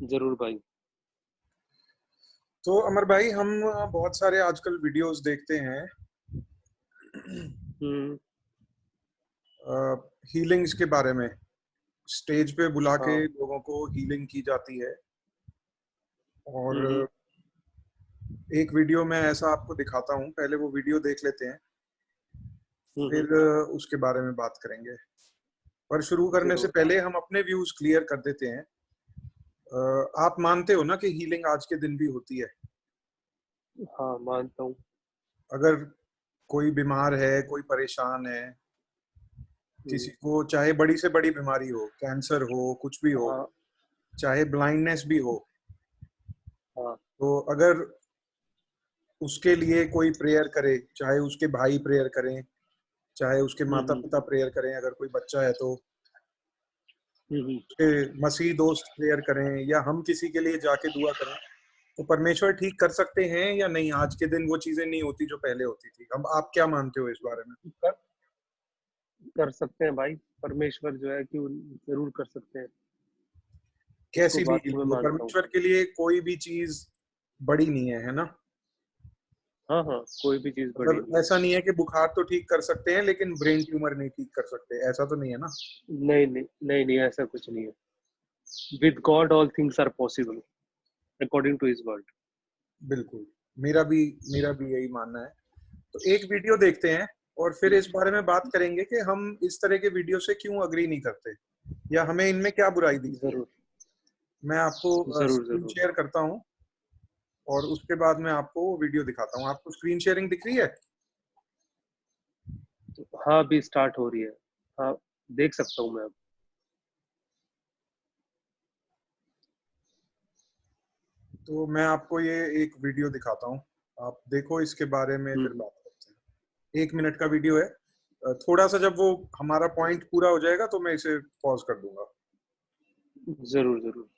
जरूर भाई। तो अमर भाई, हम बहुत सारे आजकल वीडियोस देखते हैं हम्म। हीलिंग्स के बारे में। स्टेज पे बुला के हाँ। लोगों को हीलिंग की जाती है। और हम्म। एक वीडियो में ऐसा आपको दिखाता हूँ, पहले वो वीडियो देख लेते हैं, हम्म। फिर उसके बारे में बात करेंगे। पर शुरू करने से जरूर। पहले हम अपने व्यूज क्लियर कर देते हैं। आप मानते हो ना कि हीलिंग आज के दिन भी होती है? हाँ, मानता हूँ। अगर कोई बीमार है, कोई परेशान है, किसी हम्म। को चाहे बड़ी से बड़ी बीमारी हो, कैंसर हो, कुछ भी हो, हाँ। चाहे ब्लाइंडनेस भी हो, हाँ। तो अगर उसके लिए कोई प्रेयर करे, चाहे उसके भाई प्रेयर करें, चाहे उसके माता हम्म। पिता प्रेयर करें, अगर कोई बच्चा है तो हम्म। उसके मसीह दोस्त प्रेयर करें, या हम किसी के लिए जाके दुआ करें, तो परमेश्वर ठीक कर सकते हैं या नहीं? आज के दिन वो चीजें नहीं होती जो पहले होती थी। अब आप क्या मानते हो इस बारे में? कर, कर सकते हैं भाई। परमेश्वर जो है कि जरूर कर सकते हैं। इसको कैसी भी बात को मैं हीलिंग हो, मानता हूँ। परमेश्वर के लिए कोई भी चीज बड़ी नहीं है ना? हाँ हाँ, कोई भी चीज बड़ी मतलब नहीं है। ऐसा नहीं है कि बुखार तो ठीक कर सकते हैं लेकिन ब्रेन ट्यूमर नहीं ठीक कर सकते, ऐसा तो नहीं है ना? नहीं नहीं नहीं नहीं, ऐसा कुछ नहीं है। With God all things are possible according to his word. बिल्कुल। मेरा भी यही मानना है। तो एक वीडियो देखते हैं और फिर इस बारे में बात करेंगे कि हम इस तरह के वीडियो से क्यों अग्री नहीं करते, या हमें इनमें क्या बुराई दिखती है। जरूर मैं आपको जरूर स्क्रीन जरूर। शेयर करता हूँ और उसके बाद मैं आपको वो वीडियो दिखाता हूँ। आपको स्क्रीन शेयरिंग दिख रही है? हाँ, अभी स्टार्ट हो रही है। हाँ, देख सकता हूँ मैं अब। तो मैं आपको ये एक वीडियो दिखाता हूँ, आप देखो, इसके बारे में फिर हम्म। बात करते हैं। 1 मिनट का वीडियो है। थोड़ा सा जब वो हमारा पॉइंट पूरा हो जाएगा तो मैं इसे पॉज कर दूंगा। जरूर जरूर।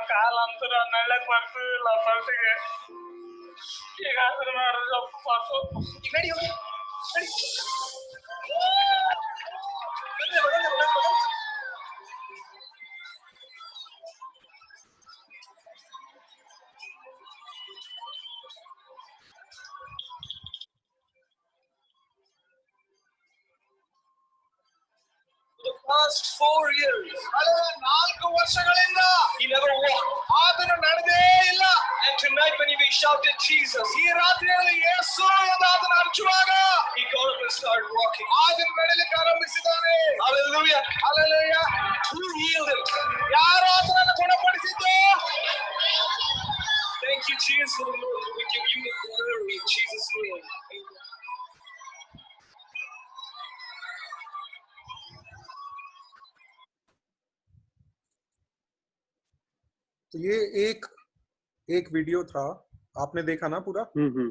ಕಾಲಂತರ ನಳ್ಳಕ್ ಬರ್ತಿಲ್ಲ ಫಸ್ಟಿಗೆ. ಈಗ ಆದ್ರೆ ಮಾಡಿದ್ರೆ ಫಸ್ಟು ನಡಿ ಹೋಗಿ ನಡಿ. The past 4 years. ಕಳೆದ 4 ವರ್ಷಗಳಿಂದ he never walked. ಆತನು ನಡೆದೇ ಇಲ್ಲ. And tonight when he shouted Jesus, ಈ ರಾತ್ರಿಯಲ್ಲಿ ಯೇಸು ಎಂದು ಆತನು ಅರಚುವಾಗ he got up and started walking. ಆತನು ನಡೆಯಲಿಕ್ಕೆ ಆರಂಭಿಸಿದ್ದಾನೆ. Hallelujah. Hallelujah. Who healed him? ಯಾರು ಆತನನ್ನು ಗುಣಪಡಿಸಿದ್ದು? Thank you Jesus. We give you the glory in Jesus name. Amen. तो ये एक एक वीडियो था, आपने देखा ना पूरा? हम्म।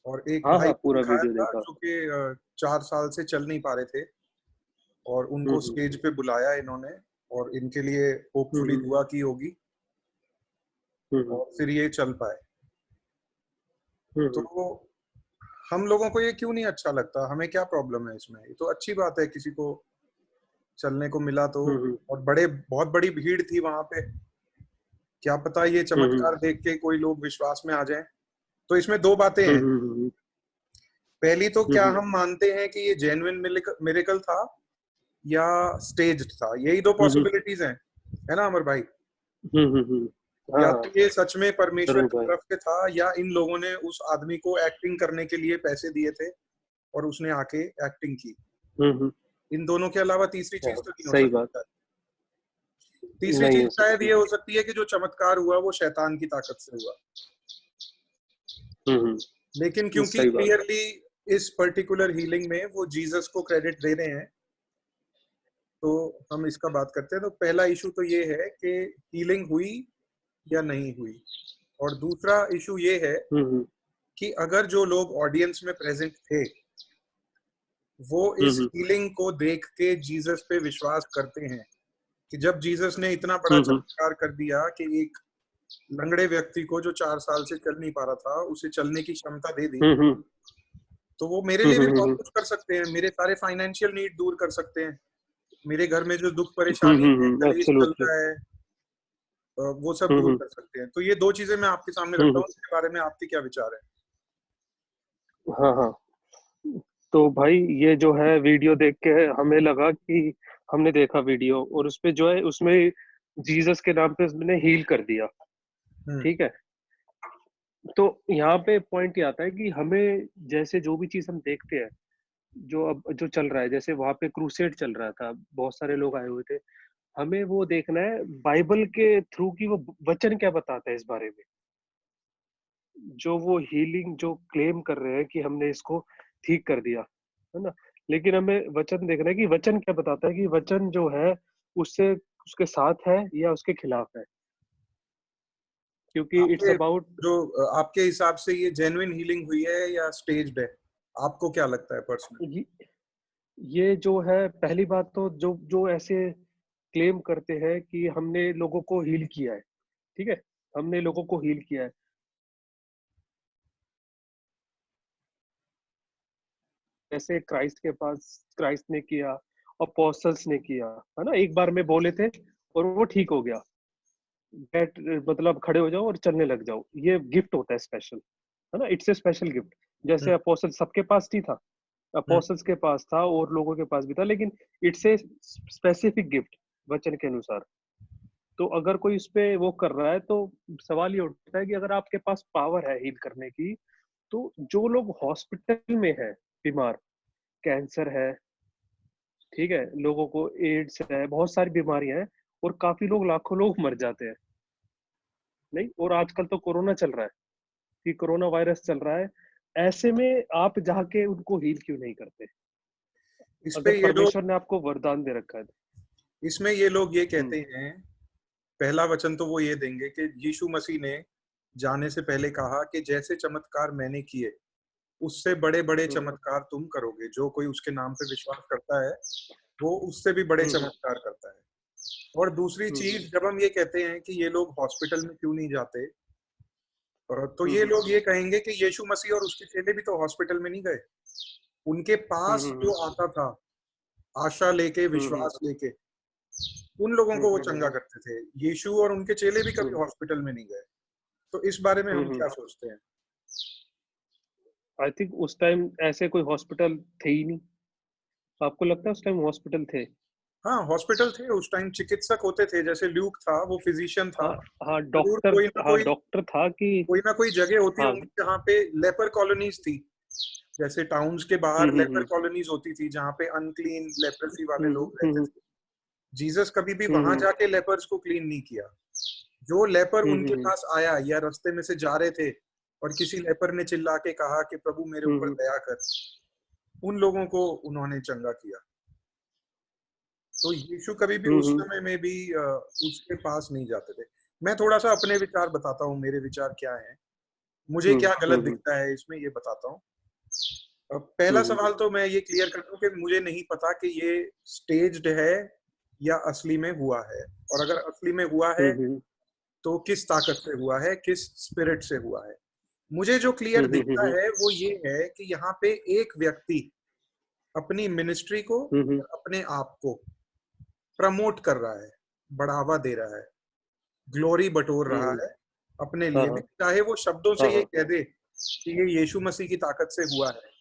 और एक हाँ भाई हाँ, को पूरा दिखाया वीडियो था देखा। जो कि 4 साल से चल नहीं पा रहे थे, और उनको हम्म। स्टेज पे बुलाया इन्होंने, और इनके लिए होपफुली हम्म। दुआ की होगी, हम्म। और फिर ये चल पाए। हम्म। तो हम लोगों को ये क्यों नहीं अच्छा लगता? हमें क्या प्रॉब्लम है इसमें? ये तो अच्छी बात है, किसी को चलने को मिला तो। हम्म। और बहुत बड़ी भीड़ थी वहां पे, क्या पता ये हम्म। चमत्कार देख के कोई लोग विश्वास में आ जाएं। तो इसमें दो बातें हैं। हम्म। पहली तो, क्या हम्म। हम मानते हैं कि ये जेन्युइन मिरेकल था या स्टेज्ड था? यही दो हम्म। पॉसिबिलिटीज हैं, है ना अमर भाई? हम्म। हाँ या हाँ, तो ये सच में परमेश्वर जरूर की भाई। तरफ से था, या इन लोगों ने उस आदमी को एक्टिंग करने के लिए पैसे दिए थे और उसने आके एक्टिंग की। हम्म। इन दोनों के अलावा तीसरी चीज हाँ, तो नहीं हो सही बात। सकती। तीसरी नहीं चीज हो शायद सकती। ये हो सकती है कि जो चमत्कार हुआ वो शैतान की ताकत से हुआ। हम्म। लेकिन क्योंकि सही बात। क्लियरली इस पर्टिकुलर हीलिंग में वो जीसस को क्रेडिट दे रहे हैं, तो हम इसका बात करते हैं। तो पहला इशू तो ये है कि हीलिंग हुई या नहीं हुई। और दूसरा इशू ये है हम्म। कि अगर जो लोग ऑडियंस में प्रेजेंट थे वो इस हम्म। हीलिंग को देख के जीसस पे विश्वास करते हैं, कि जब जीसस ने इतना बड़ा चमत्कार कर दिया कि एक लंगड़े व्यक्ति को जो 4 साल से चल नहीं पा रहा था उसे चलने की क्षमता दे दी, तो वो मेरे लिए भी बहुत कुछ कर सकते हैं। मेरे सारे फाइनेंशियल नीड दूर कर सकते हैं, मेरे घर में जो दुख परेशानी है, कलेश चल रहा है, वो सब दूर कर सकते हैं। तो ये 2 चीजें मैं आपके सामने रखता हूँ, इसके बारे में आपके क्या विचार है? हाँ हाँ, तो भाई ये जो है वीडियो देख के हमें लगा कि हमने देखा वीडियो और उसपे जो है उसमें जीसस के नाम पे उसने हील कर दिया, ठीक है। तो यहाँ पे पॉइंट ये आता है कि हमें जैसे जो भी चीज हम देखते हैं, जो अब जो चल रहा है, जैसे वहां पे क्रूसेड चल रहा था, बहुत सारे लोग आए हुए थे, हमें वो देखना है बाइबल के थ्रू कि वो वचन क्या बताता है इस बारे में। जो वो हीलिंग जो क्लेम कर रहे हैं कि हमने इसको ठीक कर दिया, है ना, लेकिन हमें वचन देखना है कि वचन क्या बताता है, कि वचन जो है उससे उसके साथ है या उसके खिलाफ है, क्योंकि इट्स अबाउट जो आपके हिसाब से ये जेन्युइन हीलिंग हुई है या स्टेज्ड है, आपको क्या लगता है पर्सनली? ये जो है, पहली बात तो जो जो ऐसे क्लेम करते हैं कि हमने लोगों को हील किया है, ठीक है, हमने लोगों को हील किया है, जैसे क्राइस्ट ने किया, अपोस्टल्स ने किया, है ना, एक बार में बोले थे और वो ठीक हो गया, बैठ मतलब खड़े हो जाओ और चलने लग जाओ, ये गिफ्ट होता है स्पेशल, है ना, इट्स ए स्पेशल गिफ्ट। जैसे अपोस्टल सबके पास नहीं था, अपोस्टल्स के पास था और लोगों के पास भी था, लेकिन इट्स ए स्पेसिफिक गिफ्ट वचन के अनुसार। तो अगर कोई इस पे वो कर रहा है तो सवाल ये उठता है कि अगर आपके पास पावर है हील करने की, तो जो लोग हॉस्पिटल में है बीमार, कैंसर है, ठीक है, लोगों को एड्स है, बहुत सारी बीमारियां हैं, और काफी लोग, लाखों लोग मर जाते हैं, नहीं, और आजकल तो कोरोना चल रहा है, कि कोरोना वायरस चल रहा है, ऐसे में आप जाके उनको हील क्यों नहीं करते, इस पे अगर ये लोग परमेश्वर ने आपको वरदान दे रखा है तो? इसमें ये लोग ये कहते हैं, पहला वचन तो वो ये देंगे कि यीशु मसीह ने जाने से पहले कहा कि जैसे चमत्कार मैंने किए उससे बड़े बड़े चमत्कार तुम करोगे, जो कोई उसके नाम पे विश्वास करता है वो उससे भी बड़े चमत्कार करता है। और दूसरी चीज, जब हम ये कहते हैं कि ये लोग हॉस्पिटल में क्यों नहीं जाते, तो ये लोग ये कहेंगे कि यीशु मसीह और उसके चेले भी तो हॉस्पिटल में नहीं गए, उनके पास जो आता था आशा लेके, विश्वास लेके, उन लोगों को वो चंगा करते थे। यीशु और उनके चेले भी कभी हॉस्पिटल में नहीं गए। तो इस बारे में हम क्या सोचते हैं? आई थिंक उस टाइम ऐसे कोई हॉस्पिटल थे ही नहीं, आपको लगता है उस टाइम हॉस्पिटल थे? हाँ, हॉस्पिटल थे उस टाइम, चिकित्सक होते थे, जैसे ल्यूक था वो फिजिशियन था। हाँ हाँ, जरूर डॉक्टर, हाँ डॉक्टर था कि कोई ना कोई जगह होती हाँ, होंगी जहाँ पे लेपर कॉलोनीज थी, जैसे टाउन्स के बाहर लेपर कॉलोनीज होती थी जहाँ पे अनक्लीन लेप्रसी वाले लोग रहते थे। जीसस कभी भी वहां जाके लेपर्स को क्लीन नहीं किया। जो लेपर उनके पास आया या रास्ते में से जा रहे थे और किसी लेपर ने चिल्ला के कहा कि प्रभु मेरे ऊपर दया कर, उन लोगों को उन्होंने चंगा किया। तो यीशु कभी भी उस समय में भी उसके पास नहीं जाते थे। मैं थोड़ा सा अपने विचार बताता हूँ, मेरे विचार क्या हैं, मुझे क्या गलत दिखता है इसमें, ये बताता हूँ। पहला सवाल तो मैं ये क्लियर कर दूं कि मुझे नहीं पता कि ये स्टेज्ड है या असली में हुआ है, और अगर असली में हुआ है तो किस ताकत से हुआ है, किस स्पिरिट से हुआ है। मुझे जो क्लियर दिखता है वो ये है कि यहाँ पे एक व्यक्ति अपनी मिनिस्ट्री को, अपने आप को प्रमोट कर रहा है, बढ़ावा दे रहा है, ग्लोरी बटोर रहा है अपने लिए भी, चाहे वो शब्दों से ये कह दे कि ये यीशु मसीह की ताकत से हुआ है,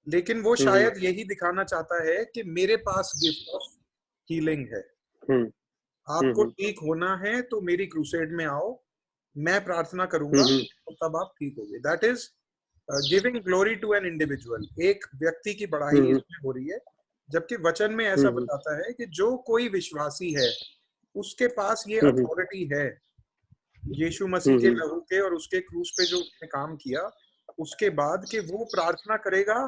लेकिन वो शायद यही दिखाना चाहता है कि मेरे पास गिफ्ट ऑफ हीलिंग है। आपको ठीक होना है तो मेरी क्रूसेड में आओ, मैं प्रार्थना करूंगा तो तब आप ठीक होगे। That is giving glory to an individual, एक व्यक्ति की बढ़ाई इसमें हो रही है। जबकि वचन में ऐसा बताता है कि जो कोई विश्वासी है उसके पास ये अथॉरिटी है, यीशु मसीह के लहू के और उसके क्रूस पे जो उसने काम किया उसके बाद, कि वो प्रार्थना करेगा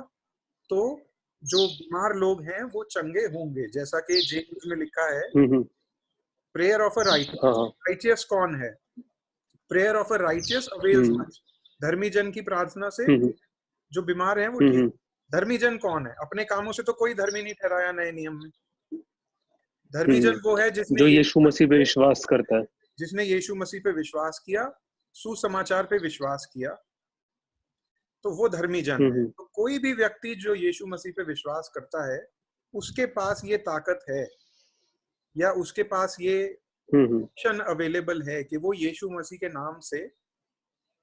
तो जो बीमार लोग हैं वो चंगे होंगे। जैसा कि जेम्स में लिखा है, प्रेयर ऑफ अ राइटियस कौन है? Prayer of a righteous avails much. धर्मी जन की प्रार्थना से जो बीमार हैं वो ठीक। धर्मी जन कौन है? अपने कामों से तो कोई धर्मी नहीं ठहराया नए नियम में, धर्मी जन वो है जो यीशु मसीह पे विश्वास करता है, जिसने यीशु मसीह पे विश्वास किया, सुसमाचार पे विश्वास किया, तो वो धर्मी जन है। तो कोई भी व्यक्ति जो यीशु मसीह पे विश्वास करता है, उसके पास ये ताकत है या उसके पास ये ऑप्शन अवेलेबल है कि वो यीशु मसीह के नाम से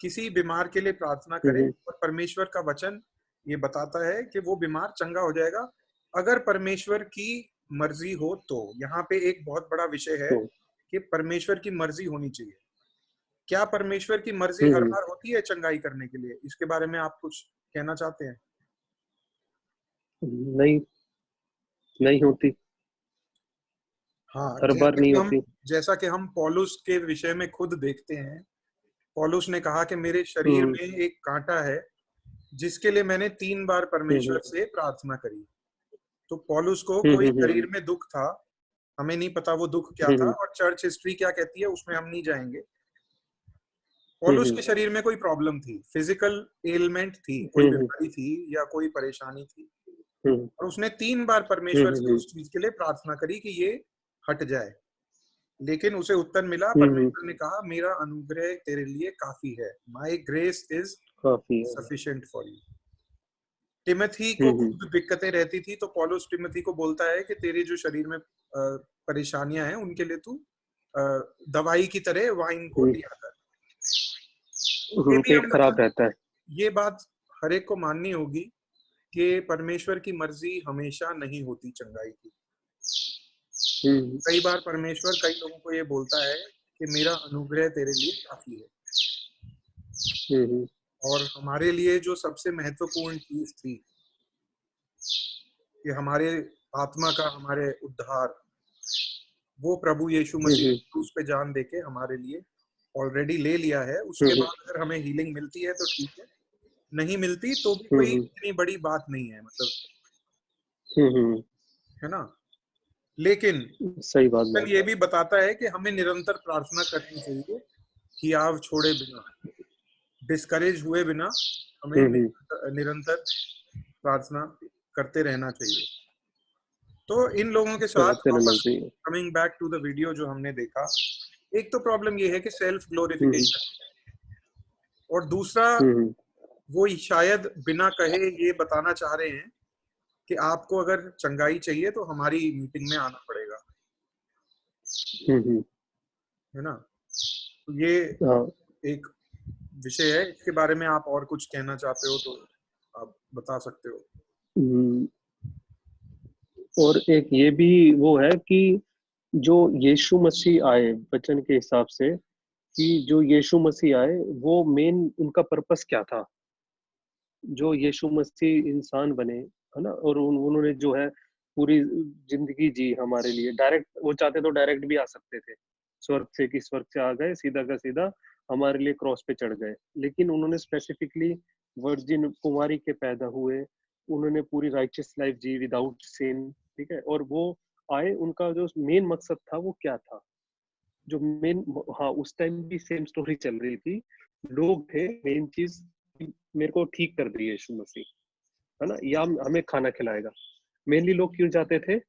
किसी बीमार के लिए प्रार्थना करे, और परमेश्वर का वचन ये बताता है कि वो बीमार चंगा हो जाएगा अगर परमेश्वर की मर्जी हो। तो यहाँ पे एक बहुत बड़ा विषय है कि परमेश्वर की मर्जी होनी चाहिए। क्या परमेश्वर की मर्जी हर बार होती है चंगाई करने के लिए? इसके बारे में आप कुछ कहना चाहते हैं? नहीं होती। हाँ, हर बार नहीं होती। जैसा कि हम पौलुस के विषय में खुद देखते हैं, पौलुस ने कहा कि मेरे शरीर में एक कांटा है जिसके लिए मैंने 3 बार परमेश्वर से प्रार्थना करी। तो पौलुस को कोई शरीर में दुख था, हमें नहीं पता वो दुख क्या था और चर्च हिस्ट्री क्या कहती है उसमें हम नहीं जाएंगे। पौलुस के शरीर में कोई प्रॉब्लम थी, फिजिकल एलिमेंट थी, कोई बीमारी थी या कोई परेशानी थी, और उसने 3 बार परमेश्वर से उस चीज के लिए प्रार्थना करी कि ये हट जाए। लेकिन उसे उत्तर मिला, परमेश्वर ने कहा मेरा अनुग्रह तेरे लिए काफी है, my grace is sufficient for you. Timothy को खुद दिक्कतें रहती थी, तो पौलुस टिमोथी को बोलता है कि तेरे जो शरीर में परेशानियां हैं उनके लिए तू दवाई की तरह वाइन को लिया कर। पेट खराब रहता है। ये बात हर एक को माननी होगी कि परमेश्वर की मर्जी हमेशा नहीं होती चंगाई की। कई बार परमेश्वर कई लोगों को ये बोलता है कि मेरा अनुग्रह तेरे लिए काफी है। और हमारे लिए जो सबसे महत्वपूर्ण चीज थी कि हमारे आत्मा का हमारे उद्धार, वो प्रभु यीशु मसीह क्रूस पे जान देके हमारे लिए ऑलरेडी ले लिया है। उसके बाद अगर हमें हीलिंग मिलती है तो ठीक है, नहीं मिलती तो भी कोई इतनी बड़ी बात नहीं है, मतलब है ना। लेकिन सही बात ये भी बताता है कि हमें निरंतर प्रार्थना करनी चाहिए, हियाव छोड़े बिना, डिस्करेज हुए बिना हमें निरंतर प्रार्थना करते रहना चाहिए। तो इन लोगों के साथ coming back to the video जो हमने देखा, एक तो प्रॉब्लम ये है कि सेल्फ ग्लोरिफिकेशन, और दूसरा वो शायद बिना कहे ये बताना चाह रहे हैं कि आपको अगर चंगाई चाहिए तो हमारी मीटिंग में आना पड़ेगा, है ना। तो ये एक विषय है, इसके बारे में आप और कुछ कहना चाहते हो तो आप बता सकते हो। और एक ये भी वो है कि जो यीशु मसीह आए वचन के हिसाब से, कि जो यीशु मसीह आए वो मेन उनका पर्पस क्या था। जो यीशु मसीह इंसान बने, है ना, और उन्होंने जो है पूरी जिंदगी जी हमारे लिए। डायरेक्ट वो चाहते तो डायरेक्ट भी आ सकते थे, स्वर्ग से कि स्वर्ग से आ गए सीधा का सीधा हमारे लिए क्रॉस पे चढ़ गए, लेकिन उन्होंने स्पेसिफिकली वर्जिन कुमारी के पैदा हुए, उन्होंने पूरी राइचियस लाइफ जी विदाउट सिन, ठीक है। और वो आए, उनका जो मेन मकसद था वो क्या था, जो मेन, हाँ उस टाइम भी सेम स्टोरी चल रही थी, लोग थे मेन चीज, मेरे को ठीक कर दिए यीशु मसीह, है ना, या हमें खाना खिलाएगा। मेनली लोग क्यों जाते थे?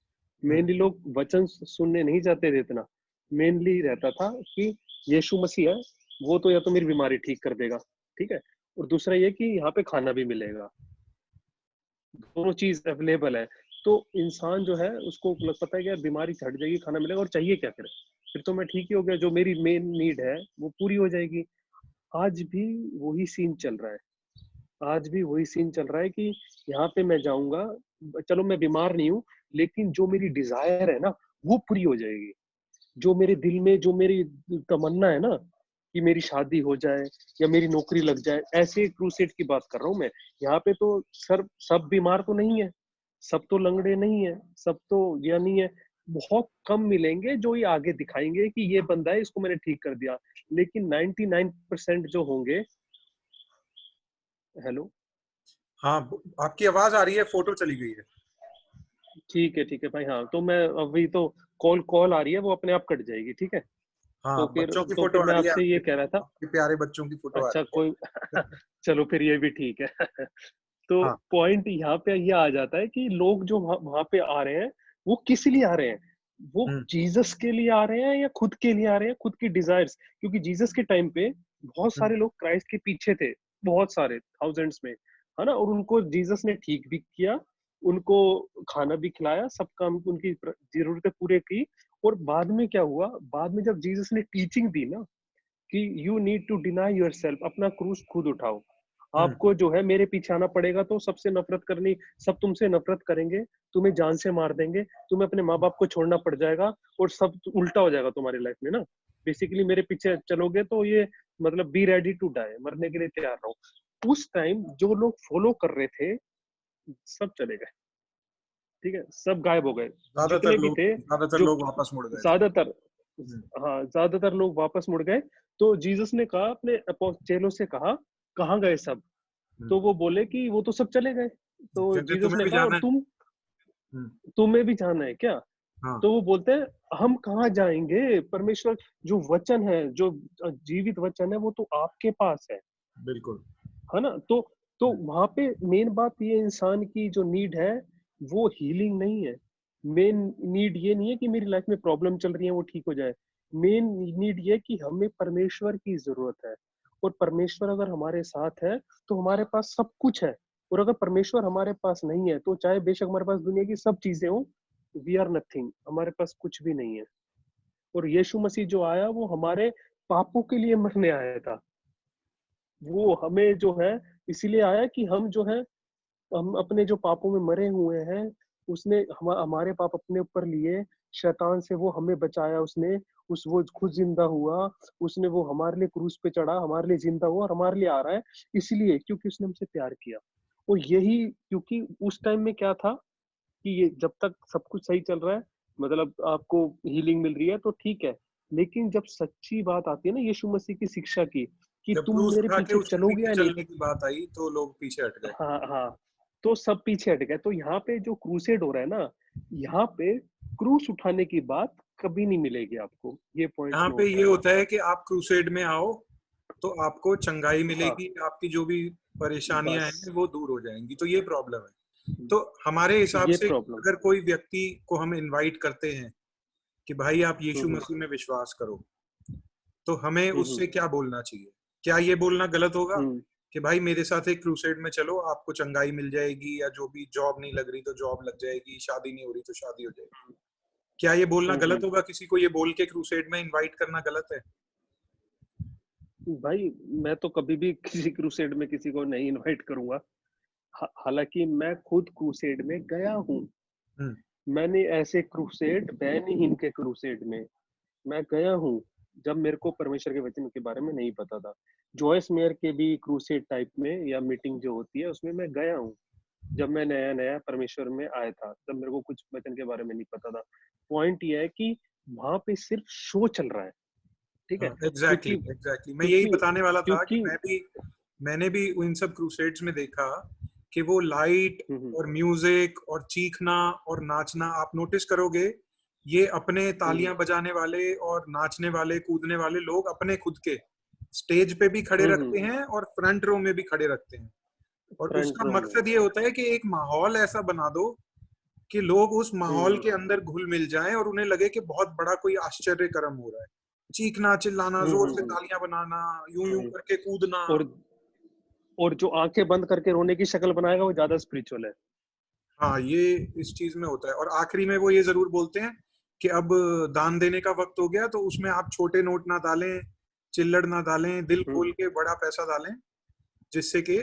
मेनली लोग वचन सुनने नहीं जाते थे इतना, मेनली रहता था कि यीशु मसीह है, वो तो या तो मेरी बीमारी ठीक कर देगा, ठीक है, और दूसरा ये कि यहाँ पे खाना भी मिलेगा, दोनों चीज अवेलेबल है। तो इंसान जो है उसको पता है कि बीमारी हट जाएगी, खाना मिलेगा, और चाहिए क्या फिर तो मैं ठीक ही हो गया, जो मेरी मेन नीड है वो पूरी हो जाएगी। आज भी वही सीन चल रहा है, आज भी वही सीन चल रहा है कि यहाँ पे मैं जाऊंगा, चलो मैं बीमार नहीं हूँ, लेकिन जो मेरी डिजायर है ना वो पूरी हो जाएगी। जो मेरे दिल में, जो मेरी तमन्ना है ना कि मेरी शादी हो जाए या मेरी नौकरी लग जाए, ऐसे क्रूसेड की बात कर रहा हूँ मैं। यहाँ पे तो सर सब बीमार तो नहीं है, सब तो लंगड़े नहीं है, सब तो या नहीं है, बहुत कम मिलेंगे जो ये आगे दिखाएंगे कि ये बंदा है, इसको मैंने ठीक कर दिया। लेकिन 99% जो होंगे। हेलो, हाँ आपकी आवाज आ रही है, फोटो चली गई है। ठीक है भाई। हाँ तो मैं अभी तो कॉल आ रही है, वो अपने आप कट जाएगी, ठीक है। हाँ, तो फिर बच्चों की फोटो मैं आपसे ये कह रहा था, प्यारे बच्चों की फोटो अच्छा आ रही कोई चलो फिर ये भी ठीक है। तो पॉइंट यहाँ पे ये आ जाता है कि लोग जो वहां पे आ रहे हैं वो किस लिए आ रहे हैं? वो जीसस के लिए आ रहे हैं या खुद के लिए आ रहे हैं, खुद की डिजायर्स। क्योंकि जीसस के टाइम पे बहुत सारे लोग क्राइस्ट के पीछे थे, बहुत सारे थाउजेंड्स में, है ना, और उनको जीसस ने ठीक भी किया, उनको खाना भी खिलाया, सब काम उनकी जरूरतें पूरे की। और बाद में क्या हुआ, बाद में जब जीसस ने टीचिंग दी ना कि you need to deny yourself, अपना क्रूस खुद उठाओ, आपको जो है मेरे पीछे आना पड़ेगा, तो सबसे नफरत करनी, सब तुमसे नफरत करेंगे, तुम्हें जान से मार देंगे, तुम्हें अपने माँ बाप को छोड़ना पड़ जाएगा, और सब उल्टा हो जाएगा तुम्हारी लाइफ में ना। बेसिकली मेरे पीछे चलोगे तो ये मतलब बी रेडी टू डाई, मरने के लिए तैयार रहो। उस टाइम जो लोग फॉलो कर रहे थे सब चले गए, ठीक है, सब गायब हो गए, जितने भी थे। ज्यादातर जो लोग वापस मुड़ गए थे। ज्यादातर, हाँ ज्यादातर लोग वापस मुड़ गए। तो जीसस ने कहा अपने चेलों से, कहा कहाँ गए सब? तो वो बोले कि वो तो सब चले गए। तो कहते जीसस तुम्हें ने भी कहा और जाना है। तुम्हें भी जाना है क्या? हाँ, तो वो बोलते हैं हम कहाँ जाएंगे, परमेश्वर जो वचन है, जो जीवित वचन है, वो तो आपके पास बिल्कुल। है ना। तो वहां पे मेन बात ये, इंसान की जो नीड है वो हीलिंग नहीं है। मेन नीड ये नहीं है कि मेरी लाइफ में प्रॉब्लम चल रही है वो ठीक हो जाए। मेन नीड ये कि हमें परमेश्वर की जरूरत है, और परमेश्वर अगर हमारे साथ है तो हमारे पास सब कुछ है। और अगर परमेश्वर हमारे पास नहीं है तो चाहे बेशक हमारे पास दुनिया की सब चीजें हो, वी आर नथिंग, हमारे पास कुछ भी नहीं है। और यीशु मसीह जो आया वो हमारे पापों के लिए मरने आया था। वो हमें जो है इसीलिए आया कि हम जो है, हम अपने जो पापों में मरे हुए हैं, उसने हमारे पाप अपने ऊपर लिए, शैतान से वो हमें बचाया उसने। वो खुद जिंदा हुआ, उसने वो हमारे लिए क्रूस पे चढ़ा, हमारे लिए जिंदा हुआ, और हमारे लिए आ रहा है इसलिए क्योंकि उसने हमसे प्यार किया। और यही, क्योंकि उस टाइम में क्या था कि ये जब तक सब कुछ सही चल रहा है, मतलब आपको हीलिंग मिल रही है तो ठीक है, लेकिन जब सच्ची बात आती है ना यीशु मसीह की शिक्षा की, कि जब तुम क्रूस मेरे उठा के पीछे उसके चलोगे पीछे या नहीं, चलने की बात आई तो लोग पीछे हट गए। हाँ हाँ, तो सब पीछे हट गए। तो यहाँ पे जो क्रूसेड हो रहा है ना, यहाँ पे क्रूस उठाने की बात कभी नहीं मिलेगी आपको, ये पॉइंट यहाँ पे नोट ये करना। होता है कि आप क्रूसेड में आओ तो आपको चंगाई हाँ, मिलेगी, आपकी जो भी परेशानियां बस हैं वो दूर हो जाएंगी। तो ये प्रॉब्लम है। तो हमारे हिसाब ये से प्रॉब्लम। अगर कोई व्यक्ति को हम इनवाइट करते हैं कि भाई आप यीशु मसीह में विश्वास करो, तो हमें हम्म उससे क्या बोलना चाहिए? क्या ये बोलना गलत होगा हम्म कि भाई मेरे साथ एक क्रूसेड में चलो, आपको चंगाई मिल जाएगी, या जो भी जॉब नहीं लग रही तो जॉब लग जाएगी, शादी नहीं हो रही तो शादी हो जाएगी? क्या ये बोलना गलत होगा? किसी को ये बोल के क्रूसेड में इनवाइट करना गलत है? भाई मैं तो कभी भी किसी क्रूसेड में किसी को नहीं इनवाइट करूंगा। हालांकि मैं खुद क्रूसेड में गया हूँ। हम्म मैंने ऐसे क्रूसेड, बैन इनके क्रूसेड में मैं गया हूँ जब मेरे को परमेश्वर के वचन के बारे में नहीं पता था। जॉयस मेयर के भी क्रूसेड टाइप में या मीटिंग जो होती है उसमें मैं गया हूँ, जब मैं नया नया परमेश्वर में आया था, तब मेरे को कुछ वचन के बारे में नहीं पता था। पॉइंट ये है कि वहां पे सिर्फ शो चल रहा है, ठीक है, एग्जैक्टली क्योंकि एग्जैक्टली, मैं यही क्योंकि बताने वाला था कि क्योंकि मैंने भी उन सब क्रूसेड्स में देखा कि वो लाइट हम्म और म्यूजिक और चीखना और नाचना, आप नोटिस करोगे ये अपने हम्म तालियां बजाने वाले और नाचने वाले कूदने वाले लोग अपने खुद के स्टेज पे भी खड़े रखते हैं और फ्रंट रो में भी खड़े रखते हैं। और फ्रंट उसका रो में। मकसद ये होता है कि एक माहौल ऐसा बना दो कि लोग उस माहौल हम्म के अंदर घुल मिल जाएं और उन्हें लगे कि बहुत बड़ा कोई आश्चर्य कर्म हो रहा है। चीखना चिल्लाना, जोर से हम्म तालियां बनाना, यूं यूं हम्म। करके कूदना। और जो आंखें बंद करके रोने की शक्ल बनाएगा वो ज्यादा स्पिरिचुअल है। हाँ, ये इस चीज में होता है। और आखिरी में वो ये जरूर बोलते हैं कि अब दान देने का वक्त हो गया, तो उसमें आप छोटे नोट ना डालें, चिल्लड़ ना डालें, दिल खोल हम्म के बड़ा पैसा डालें, जिससे कि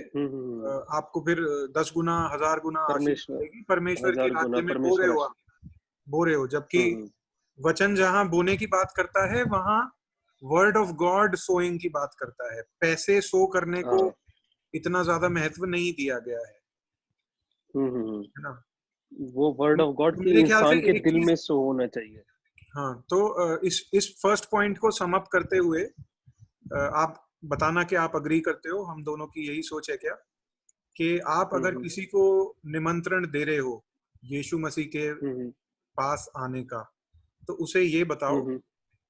आपको फिर 10 गुना 1000 गुना आशीष परमेश्वर मिलेगी परमेश्वर के 1000 गुना राज्य में। परमेश्वर बो रहे हो, जबकि हम्म वचन जहां बोने की बात करता है वहां वर्ड ऑफ गॉड सोइंग की बात करता है। पैसे सो करने को हाँ इतना ज्यादा महत्व नहीं दिया गया हम्म। है ना? वो वर्ड ऑफ गॉड तो की मेरे ख्याल से इंसान के एक दिल चीज, में सो होना चाहिए। हाँ, तो इस फर्स्ट पॉइंट को सम अप करते हुए आप बताना कि आप अग्री करते हो, हम दोनों की यही सोच है क्या कि आप अगर हम्म किसी को निमंत्रण दे रहे हो यीशु मसीह के हम्म पास आने का, तो उसे ये बताओ हम्म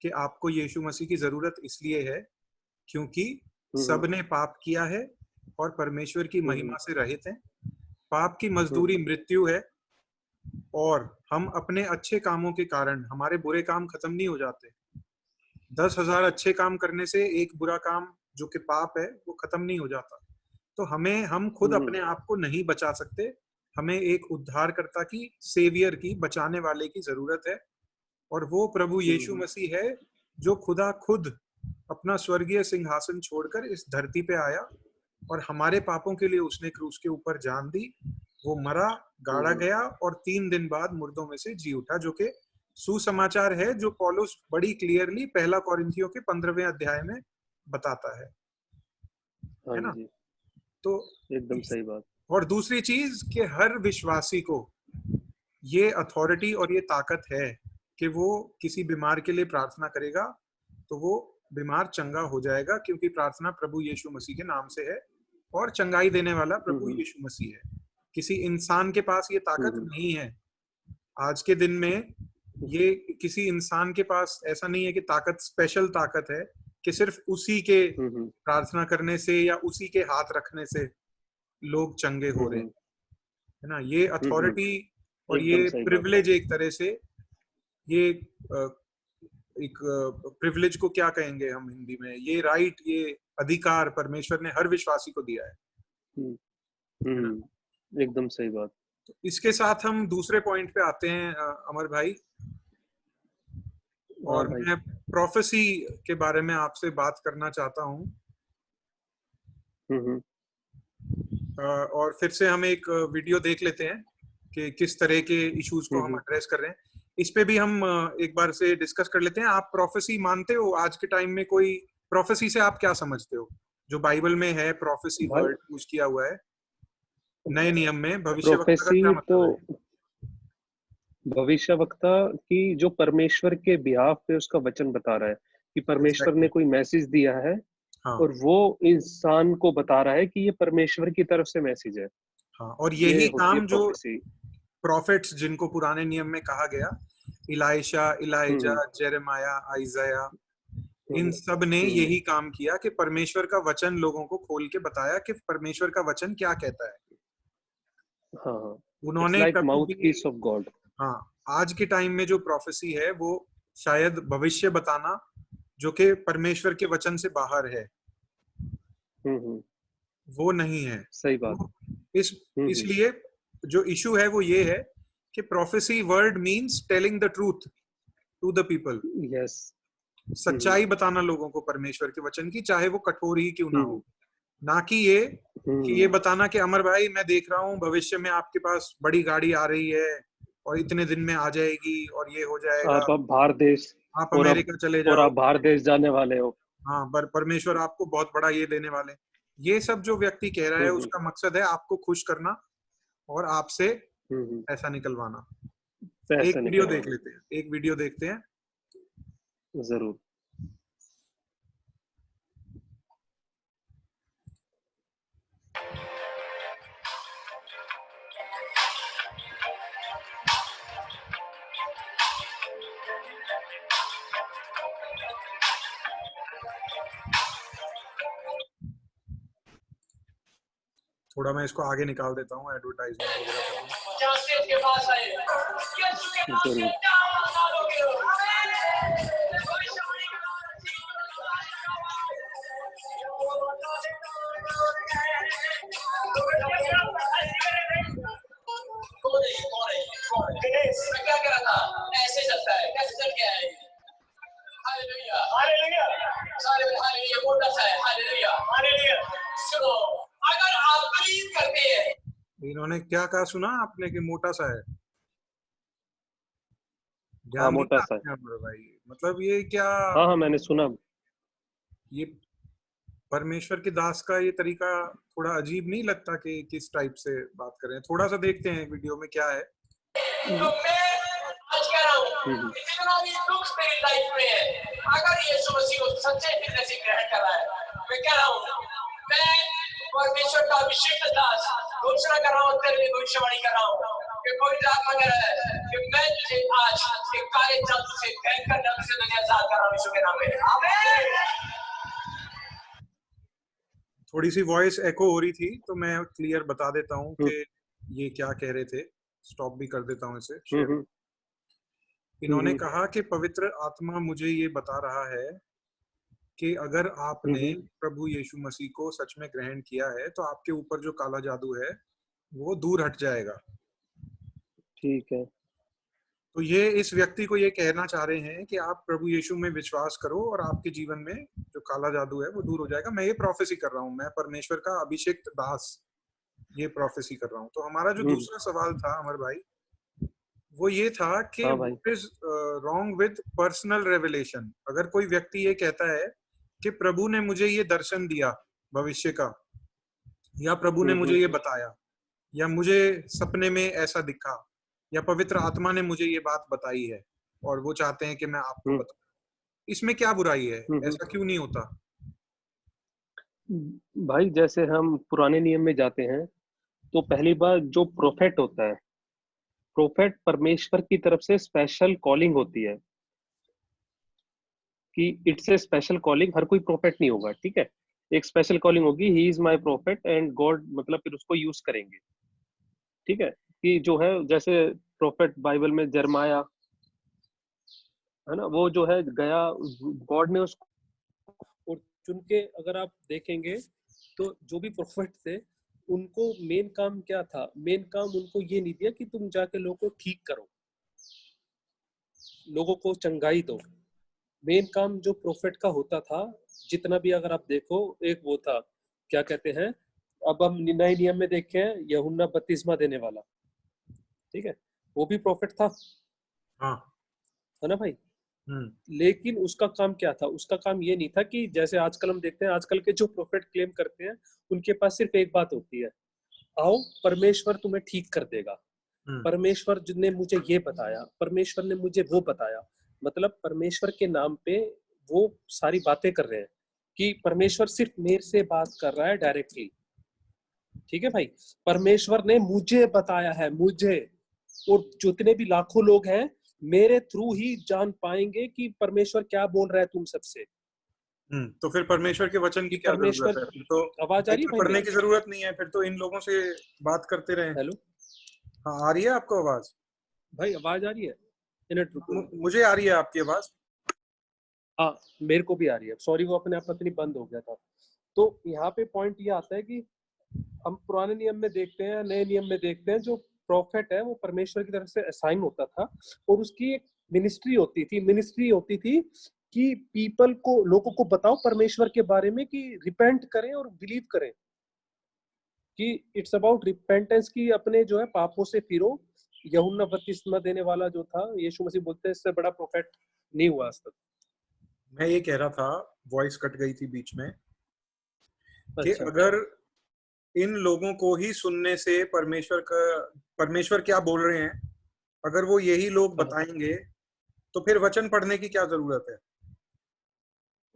कि आपको यीशु मसीह की जरूरत इसलिए है क्योंकि हम्म सबने पाप किया है और परमेश्वर की हम्म महिमा से रहित हैं। पाप की हम्म मजदूरी मृत्यु है, और हम अपने अच्छे कामों के कारण हमारे बुरे काम खत्म नहीं हो जाते। 10,000 अच्छे काम करने से एक बुरा काम जो कि पाप है वो खत्म नहीं हो जाता। तो हम खुद अपने आप को नहीं बचा सकते। हमें एक उद्धारकर्ता की, सेवियर की, बचाने वाले की जरूरत है, और वो प्रभु यीशु मसीह है जो खुदा खुद अपना स्वर्गीय सिंहासन छोड़कर इस धरती पे आया और हमारे पापों के लिए उसने क्रूस के ऊपर जान दी। वो मरा, गाड़ा गया और 3 दिन बाद मुर्दों में से जी उठा, जो कि सुसमाचार है जो पौलुस बड़ी क्लियरली पहला कोरिन्थियों के 15वें अध्याय में बताता है ना। तो एकदम सही बात। और दूसरी चीज कि हर विश्वासी को ये अथॉरिटी और ये ताकत है कि वो किसी बीमार के लिए प्रार्थना करेगा तो वो बीमार चंगा हो जाएगा, क्योंकि प्रार्थना प्रभु यीशु मसीह के नाम से है और चंगाई देने वाला प्रभु यीशु मसीह है। किसी इंसान के पास ये ताकत नहीं है। आज के दिन में ये किसी इंसान के पास ऐसा नहीं है कि ताकत, स्पेशल ताकत है कि सिर्फ उसी के प्रार्थना करने से या उसी के हाथ रखने से लोग चंगे हो रहे हैं, है ना। ये अथॉरिटी और ये प्रिविलेज, एक तरह से ये एक प्रिविलेज को क्या कहेंगे हम हिंदी में, ये राइट, ये अधिकार परमेश्वर ने हर विश्वासी को दिया है। एकदम सही बात। तो इसके साथ हम दूसरे पॉइंट पे आते हैं अमर भाई, और मैं प्रोफेसी के बारे में आपसे बात करना चाहता हूँ। और फिर से हम एक वीडियो देख लेते हैं कि किस तरह के इश्यूज को हम एड्रेस कर रहे हैं। इस पे भी हम एक बार से डिस्कस कर लेते हैं। आप प्रोफेसी मानते हो आज के टाइम में? कोई प्रोफेसी से आप क्या समझते हो जो बाइबल में है? प्रोफेसी वर्ड यूज किया हुआ है नए नियम में। भविष्यवक्ता का क्या मतलब है? भविष्यवक्ता की जो परमेश्वर के बिहाफ पे उसका वचन बता रहा है कि परमेश्वर ने कोई मैसेज दिया है, और वो इंसान को बता रहा है कि ये परमेश्वर की तरफ से मैसेज है। और यही काम जो प्रॉफिट्स जिनको पुराने नियम में कहा गया, इलाइशा, इलाइजा, जेरेमाया, आइजाया, इन सब ने यही काम किया कि परमेश्वर का वचन लोगों को खोल के बताया कि परमेश्वर का वचन क्या कहता है। उन्होंने माउथपीस ऑफ गॉड। आज के टाइम में जो प्रोफेसी है वो शायद भविष्य बताना, जो कि परमेश्वर के वचन से बाहर है, वो नहीं है। सही बात। इसलिए जो इशू है वो ये है कि prophecy word means telling the truth to the people. Yes, सच्चाई बताना लोगों को परमेश्वर के वचन की, चाहे वो कठोर ही क्यों ना हो। ना कि ये बताना कि अमर भाई मैं देख रहा हूँ भविष्य में आपके पास बड़ी गाड़ी आ रही है और इतने दिन में आ जाएगी और ये हो जाएगा, आप अब बाहर देश, आप अमेरिका चले जाओ और आप बाहर देश जाने वाले हो। परमेश्वर आपको बहुत बड़ा ये देने वाले। ये सब जो व्यक्ति कह रहा है उसका मकसद है आपको खुश करना और आपसे पैसा निकलवाना। एक वीडियो देख लेते हैं, एक वीडियो देखते हैं। जरूर। थोड़ा मैं इसको आगे निकाल देता हूँ, एडवर्टाइजमेंट वगैरह क्या करा था? ऐसे चलता है, कैसे चल गया है? हालेलुया, हालेलुया, सारे हालेलुया, मोटा सा है, हालेलुया, हालेलुया। सुनो, अगर आप बिलीव करते हैं, इन्होंने क्या कहा सुना आपने कि मोटा सा है? मोटा सा है भाई, मतलब ये क्या? हाँ मैंने सुना। ये परमेश्वर के दास का ये तरीका थोड़ा अजीब नहीं लगता कि किस टाइप से बात कर रहे हैं? थोड़ा सा देखते हैं वीडियो में क्या है। तो मैं आज कह रहा हूँ इतना भी दुख मेरी लाइफ में है, अगर यीशु मसीह को सच्चे हृदय से ग्रहण कर रहा है, मैं कह रहा हूँ मैं परमेश्वर का अभिषेक दास घोषणा कर रहा हूँ, तेरे लिए भविष्यवाणी कर रहा हूँ कि कोई आत्मा कह रहा है कि मैं तुझे आज एक काले जादू से, भयंकर जादू से तुझे आजाद कर रहा हूँ यीशु के नाम में। आमीन। थोड़ी सी वॉइस एको हो रही थी तो मैं क्लियर बता देता हूँ कि ये क्या कह रहे थे। स्टॉप भी कर देता हूँ इसे हम्म शेयर। हम्म इन्होंने हम्म कहा कि पवित्र आत्मा मुझे ये बता रहा है कि अगर आपने हम्म, प्रभु यीशु मसीह को सच में ग्रहण किया है तो आपके ऊपर जो काला जादू है वो दूर हट जाएगा। ठीक है। तो ये इस व्यक्ति को ये कहना चाह रहे हैं कि आप प्रभु यीशु में विश्वास करो और आपके जीवन में जो काला जादू है वो दूर हो जाएगा। मैं ये प्रोफेसी कर रहा हूँ, मैं परमेश्वर का अभिषेक दास ये प्रोफेसी कर रहा हूँ। तो हमारा जो दूसरा सवाल था अमर भाई वो ये था कि हाँ भाई। What is wrong with personal revelation. अगर कोई व्यक्ति ये कहता है कि प्रभु ने मुझे ये दर्शन दिया भविष्य का, या प्रभु ने मुझे ये बताया, या मुझे सपने में ऐसा दिखा, या पवित्र आत्मा ने मुझे ये बात बताई है और वो चाहते हैं कि मैं आपको हम्म बताऊं, इसमें क्या बुराई है? हम्म ऐसा क्यों नहीं होता? भाई जैसे हम पुराने नियम में जाते हैं तो पहली बार जो प्रोफेट होता है, प्रोफेट परमेश्वर की तरफ से स्पेशल कॉलिंग होती है कि इट्स ए स्पेशल कॉलिंग। हर कोई प्रोफेट नहीं होगा, ठीक है। एक स्पेशल कॉलिंग होगी, he is my prophet and God, मतलब फिर उसको यूज करेंगे, ठीक है। कि जो है जैसे प्रोफेट बाइबल में जरमाया है ना, वो जो है गया, गॉड ने उसको और चुन के, अगर आप देखेंगे तो जो भी प्रोफेट थे उनको मेन काम क्या था? मेन काम उनको ये नहीं दिया कि तुम जाके लोगों को ठीक करो, लोगों को चंगाई दो। मेन काम जो प्रोफेट का होता था, जितना भी अगर आप देखो, एक वो था, क्या कहते हैं, अब हम नए नियम में देखें, यूहन्ना बपतिस्मा देने वाला, ठीक है, वो भी प्रोफेट था, हाँ। है ना भाई। हम्म लेकिन उसका काम क्या था? उसका काम ये नहीं था कि जैसे आजकल हम देखते हैं, आजकल के जो प्रोफेट क्लेम करते हैं उनके पास सिर्फ एक बात होती है, आओ परमेश्वर तुम्हें ठीक कर देगा, हम्म परमेश्वर ने मुझे ये बताया, परमेश्वर ने मुझे वो बताया। मतलब परमेश्वर के नाम पे वो सारी बातें कर रहे हैं कि परमेश्वर सिर्फ मेरे से बात कर रहा है डायरेक्टली, ठीक है भाई। परमेश्वर ने मुझे बताया है, मुझे, और जितने भी लाखों लोग हैं मेरे थ्रू ही जान पाएंगे कि परमेश्वर क्या बोल रहा है तुम सबसे। तो फिर परमेश्वर के वचन की कि क्या जरूरत परमेश्वर, है? फिर तो आवाज आ रही है बाइबल भाई पढ़ने मेरी? की जरूरत नहीं है, फिर तो इन लोगों से बात करते रहें। हेलो हाँ, आ रही है आपको आवाज? भाई, आवाज आ रही है? मिनट रुको। मुझे आ रही है आपकी आवाज। हाँ, मेरे को भी आ रही है, सॉरी, वो अपने आप पता नहीं बंद हो गया था। तो यहाँ पे पॉइंट ये आता है कि हम पुराने नियम में देखते हैं, नए नियम में देखते हैं, जो प्रॉफिट है वो परमेश्वर की तरफ से असाइन होता था और उसकी एक मिनिस्ट्री होती थी कि पीपल को, लोगों को बताओ परमेश्वर के बारे में, कि रिपेंट करें और बिलीव करें, कि इट्स अबाउट रिपेंटेंस, की अपने जो है पापों से फिरो। यूहन्ना बपतिस्मा देने वाला जो था, यीशु मसीह बोलते हैं इससे बड़ा प्रोफेट नहीं हुआ आज तक। मैं ये कह रहा था, वॉइस कट गई थी बीच में, कि अच्छा, अगर इन लोगों को ही सुनने से परमेश्वर क्या बोल रहे हैं, अगर वो यही लोग हाँ, बताएंगे तो फिर वचन पढ़ने की क्या जरूरत है?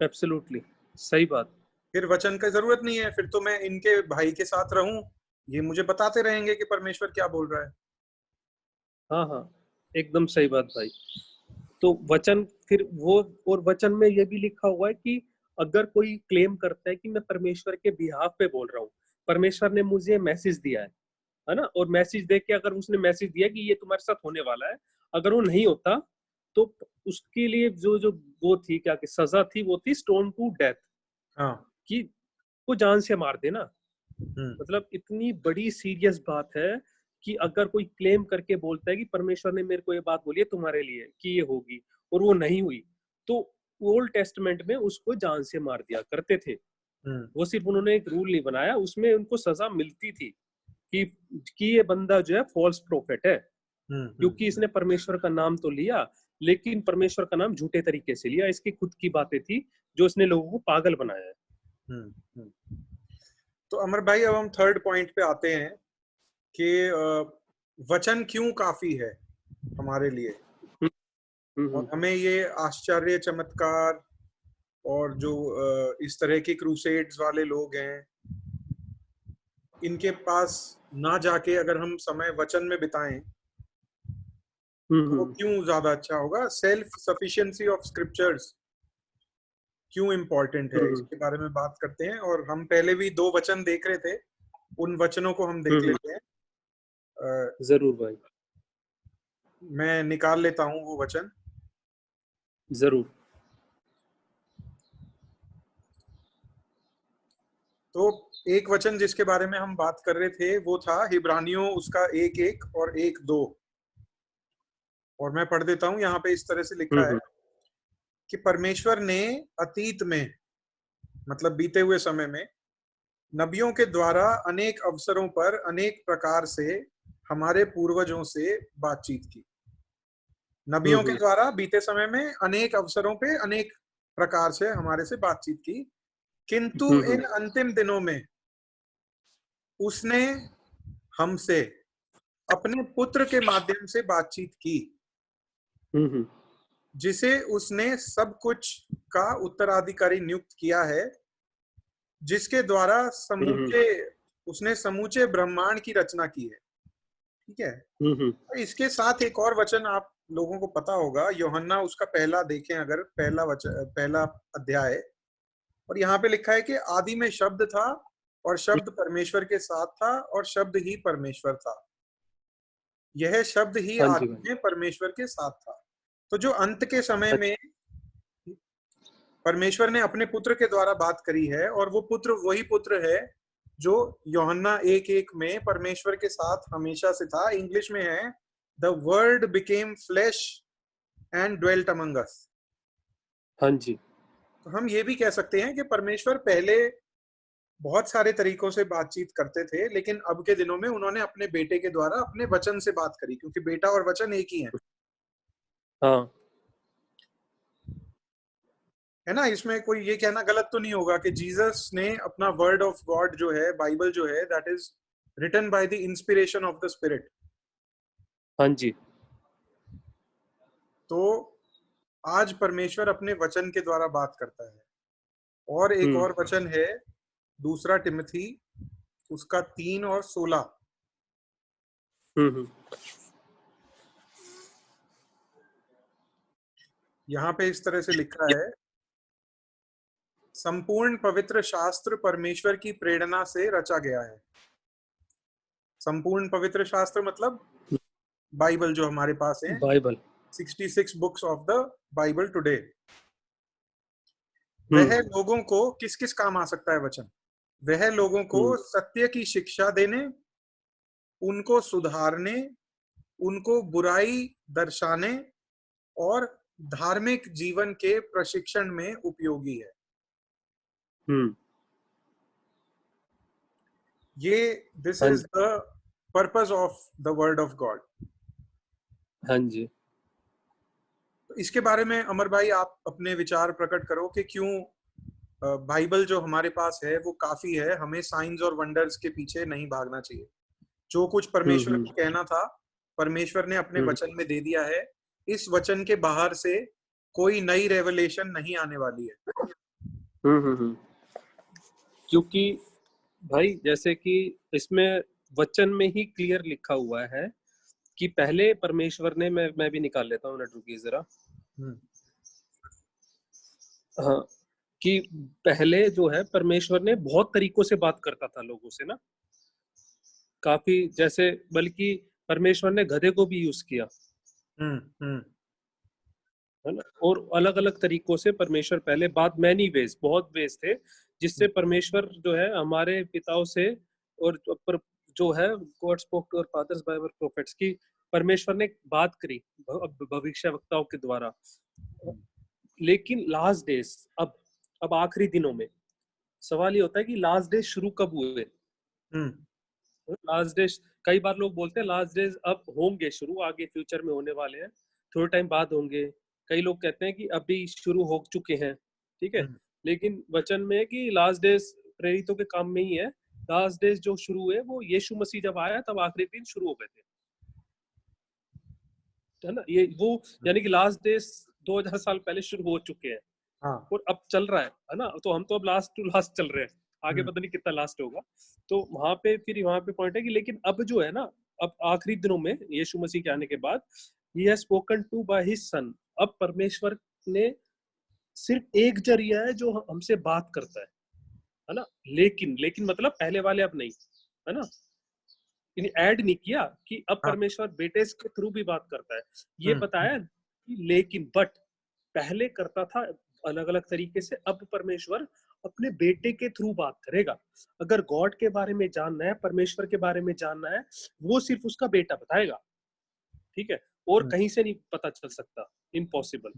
एब्सोल्युटली सही बात। फिर वचन का जरूरत नहीं है, फिर तो मैं इनके भाई के साथ रहूं, ये मुझे बताते रहेंगे कि परमेश्वर क्या बोल रहा है। हाँ हाँ, एकदम सही बात भाई। तो वचन फिर वो, और वचन में ये भी लिखा हुआ है कि अगर कोई क्लेम करता है कि मैं परमेश्वर के बिहाफ पे बोल रहा हूँ, परमेश्वर ने मुझे मैसेज दिया है ना, और मैसेज दे के अगर उसने मैसेज दिया कि ये तुम्हारे साथ होने वाला है, अगर वो नहीं होता तो उसके लिए जो जो वो थी, क्या कि सजा थी, वो थी स्टोन टू डेथ, हाँ। कि वो जान से मार देना। हम्म मतलब इतनी बड़ी सीरियस बात है कि अगर कोई क्लेम करके बोलता है कि परमेश्वर ने मेरे को ये बात बोली है तुम्हारे लिए कि ये होगी, और वो नहीं हुई, तो ओल्ड टेस्टमेंट में उसको जान से मार दिया करते थे। हम्म वो सिर्फ उन्होंने एक रूल नहीं बनाया, उसमें उनको सजा मिलती थी कि ये बंदा जो है फॉल्स प्रोफेट है, क्योंकि हम्म इसने परमेश्वर का नाम तो लिया, लेकिन परमेश्वर का नाम झूठे तरीके से लिया, इसकी खुद की बातें थी जो इसने लोगों को पागल बनाया है। हम्म। तो अमर भाई, अब हम थर्ड पॉइंट पे आते हैं कि वचन क्यों काफी है हमारे लिए, और हम्म हमें ये आश्चर्य चमत्कार और जो इस तरह के क्रूसेड्स वाले लोग हैं, इनके पास ना जाके अगर हम समय वचन में बिताएं तो वो हम्म क्यों ज्यादा अच्छा होगा? सेल्फ सफिशिएंसी ऑफ स्क्रिप्चर्स क्यों इम्पोर्टेंट है, हम्म इसके बारे में बात करते हैं। और हम पहले भी 2 वचन देख रहे थे, उन वचनों को हम देख हम्म लेते हैं। जरूर भाई। मैं निकाल लेता हूँ वो वचन। जरूर। तो एक वचन जिसके बारे में हम बात कर रहे थे वो था हिब्रानियों उसका 1:1 और 1:2, और मैं पढ़ देता हूँ। यहाँ पे इस तरह से लिखा है हम्म कि परमेश्वर ने अतीत में, मतलब बीते हुए समय में, नबियों के द्वारा अनेक अवसरों पर अनेक प्रकार से हमारे पूर्वजों से बातचीत की। नबियों के हम्म द्वारा बीते समय में अनेक अवसरों पे अनेक प्रकार से हमारे से बातचीत की, किंतु हम्म इन अंतिम दिनों में उसने हमसे अपने पुत्र के माध्यम से बातचीत की, हम्म जिसे उसने सब कुछ का उत्तराधिकारी नियुक्त किया है, जिसके द्वारा हम्म उसने समूचे ब्रह्मांड की रचना की है। ठीक है। हम्म इसके साथ एक और वचन आप लोगों को पता होगा, यूहन्ना उसका पहला देखें अगर, पहला अध्याय, और यहाँ पे लिखा है कि आदि में शब्द था और शब्द परमेश्वर के साथ था और शब्द ही परमेश्वर था, यह शब्द ही हाँ जी आदि भाई। में परमेश्वर के साथ था। तो जो अंत के समय में परमेश्वर ने अपने पुत्र के द्वारा बात करी है, और वो पुत्र वही पुत्र है जो यूहन्ना 1:1 में परमेश्वर के साथ हमेशा से था। इंग्लिश में है the word became flesh and dwelt among us. हाँ जी। तो हम ये भी कह सकते हैं कि परमेश्वर पहले बहुत सारे तरीकों से बातचीत करते थे, लेकिन अब के दिनों में उन्होंने अपने बेटे के द्वारा अपने वचन से बात करी, क्योंकि बेटा और वचन एक ही हाँ। है ना। इसमें कोई ये कहना गलत तो नहीं होगा कि जीसस ने अपना वर्ड ऑफ गॉड जो है, बाइबल जो है, that is written by the inspiration of the spirit. हाँ जी। तो आज परमेश्वर अपने वचन के द्वारा बात करता है। और एक हम्म और वचन है, दूसरा तिमोथी उसका 3 और 16। हम्म यहाँ पे इस तरह से लिखा है, संपूर्ण पवित्र शास्त्र परमेश्वर की प्रेरणा से रचा गया है। संपूर्ण पवित्र शास्त्र मतलब बाइबल जो हमारे पास है, Bible. 66 books of the Bible today. Hmm वह लोगों को किस किस काम आ सकता है वचन? वह लोगों को हम्म सत्य की शिक्षा देने, उनको सुधारने, उनको बुराई दर्शाने और धार्मिक जीवन के प्रशिक्षण में उपयोगी है। हम्म ये दिस हाँ is the purpose of the word of God. हाँ जी। तो इसके बारे में अमर भाई आप अपने विचार प्रकट करो कि क्यों बाइबल जो हमारे पास है वो काफी है, हमें साइंस और वंडर्स के पीछे नहीं भागना चाहिए। जो कुछ परमेश्वर हम्म को कहना था परमेश्वर ने अपने हम्म वचन में दे दिया है। इस वचन के बाहर से कोई नई रेवलेशन नहीं आने वाली है। हम्म क्योंकि भाई जैसे कि इसमें वचन में ही क्लियर लिखा हुआ है कि पहले परमेश्वर ने, मैं भी निकाल लेता हूँ, मिनट रुकिए जरा। हम्म, हाँ, कि पहले जो है परमेश्वर ने बहुत तरीकों से बात करता था लोगों से ना, काफी, जैसे बल्कि परमेश्वर ने गधे को भी यूज किया, हम्म, हम्म, है ना। और अलग अलग तरीकों से परमेश्वर पहले बात, मैनी वेज, बहुत वेज थे जिससे परमेश्वर जो है हमारे पिताओं से, और पर जो है God spoke to our fathers by our prophets की, परमेश्वर ने बात करी भविष्यवक्ताओं के द्वारा। लेकिन लास्ट डेज, अब आखिरी दिनों में सवाल ये होता है कि लास्ट डेज शुरू कब हुए। हम्म, लास्ट डेज, कई बार लोग बोलते हैं लास्ट डेज अब होंगे शुरू, आगे फ्यूचर में होने वाले हैं, थोड़े टाइम बाद होंगे। कई लोग कहते हैं कि अभी शुरू हो चुके हैं, ठीक है। हम्म, लेकिन वचन में है कि लास्ट डेज प्रेरितों के काम में ही है। लास्ट डेज जो शुरू हुए वो यीशु मसीह जब आया तब आखिरी दिन शुरू हो गए थे, है ना। ये वो, यानी कि लास्ट डेज 2000 साल पहले शुरू हो चुके हैं हाँ, और अब चल रहा है ना। तो हम तो अब लास्ट टू लास्ट चल रहे हैं, आगे हम्म, पता नहीं कितना लास्ट होगा। तो वहां पे फिर वहां पे पॉइंट है कि लेकिन अब जो है ना, अब आखिरी दिनों में यीशु मसीह के आने के बाद, he has spoken to by his son. अब परमेश्वर ने सिर्फ एक जरिया है जो हमसे बात करता है ना। लेकिन लेकिन मतलब पहले वाले अब नहीं, है ना। ऐड नहीं किया कि अब हाँ। परमेश्वर बेटे के थ्रू भी बात करता है, ये हम्म, बताया कि लेकिन बट पहले करता था अलग अलग तरीके से, अब परमेश्वर अपने बेटे के थ्रू बात करेगा। अगर गॉड के बारे में जानना है, परमेश्वर के बारे में जानना है, वो सिर्फ उसका बेटा बताएगा, ठीक है, और हम्म, कहीं से नहीं पता चल सकता, इम्पॉसिबल।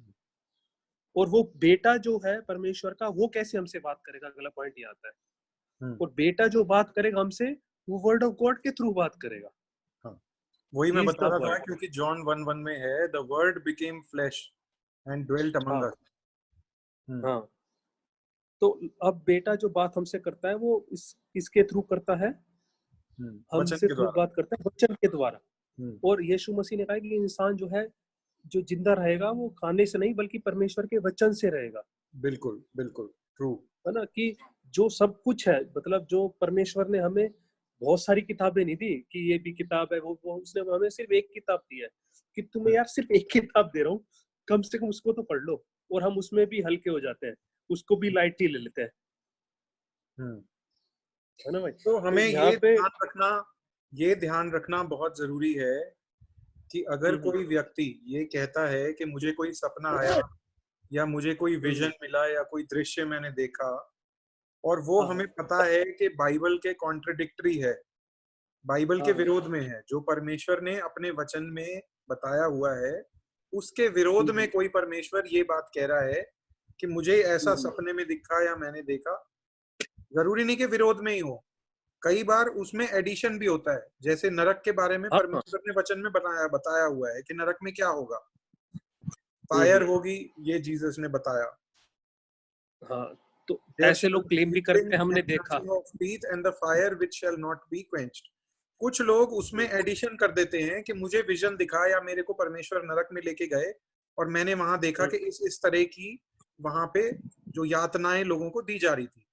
और वो बेटा जो है परमेश्वर का, वो कैसे हमसे बात करेगा, अगला पॉइंट ये आता है। हम्म, और बेटा जो बात करेगा हमसे, वो वर्ड ऑफ गॉड के थ्रू बात करेगा। हाँ, वही ही मैं इज बता द रहा था, वर्ड। क्योंकि जॉन 1:1 में है, the word became flesh and dwelt among हाँ अस। हाँ। तो अब बेटा जो बात हमसे करता है, वो इसके थ्रू करता है, वचन हमसे के थ्रू द्वारा। बात करता है वचन के द्वारा। हम्म, और यीशु मसीह ने कहा कि इंसान जो है, जो जिंदा रहेगा, वो खाने से नहीं बल्कि परमेश्वर के वचन से रहेगा। बिल्कुल बिल्कुल ट्रू। है ना, कि जो सब कुछ है, मतलब जो परमेश्वर ने हमें बहुत सारी किताबें नहीं दी कि ये भी किताब है, वो उसने हमें सिर्फ एक किताब दी है, कि तुम्हें यार सिर्फ एक किताब दे रहा हूँ, कम से कम उसको तो पढ़ लो। और हम उसमें भी हल्के हो जाते हैं, उसको भी लाइटली ले लेते हैं, हम्म, है ना भाई। तो तो हमें यहाँ पे ये ध्यान रखना बहुत जरूरी है कि अगर हम्म, कोई व्यक्ति ये कहता है कि मुझे कोई सपना आया या मुझे कोई विजन मिला या कोई दृश्य मैंने देखा, और वो हाँ हमें हाँ पता है कि बाइबल के कॉन्ट्रडिक्टरी है, बाइबल के हाँ हाँ, विरोध में है, जो परमेश्वर ने अपने वचन में बताया हुआ है, उसके विरोध में कोई परमेश्वर ये बात कह रहा है कि मुझे ऐसा हम्म, सपने में दिखा या मैंने देखा, जरूरी नहीं कि विरोध में ही हो, कई बार उसमें एडिशन भी होता है। जैसे नरक के बारे में हाँ हाँ, परमेश्वर ने वचन में बताया हुआ है कि नरक में क्या होगा, फायर हम्म, होगी, ये जीसस ने बताया। हाँ। तो There ऐसे shall लोग be क्लेम भी करते healing हैं, हमने and देखा। gnashing of teeth and the fire which shall not be quenched. कुछ लोग उसमें हम्म, एडिशन कर देते हैं कि मुझे विजन दिखा या मेरे को परमेश्वर नरक में लेके गए और मैंने वहां देखा हम्म, कि इस तरह की वहां पे जो यातनाएं लोगों को दी जा रही थी।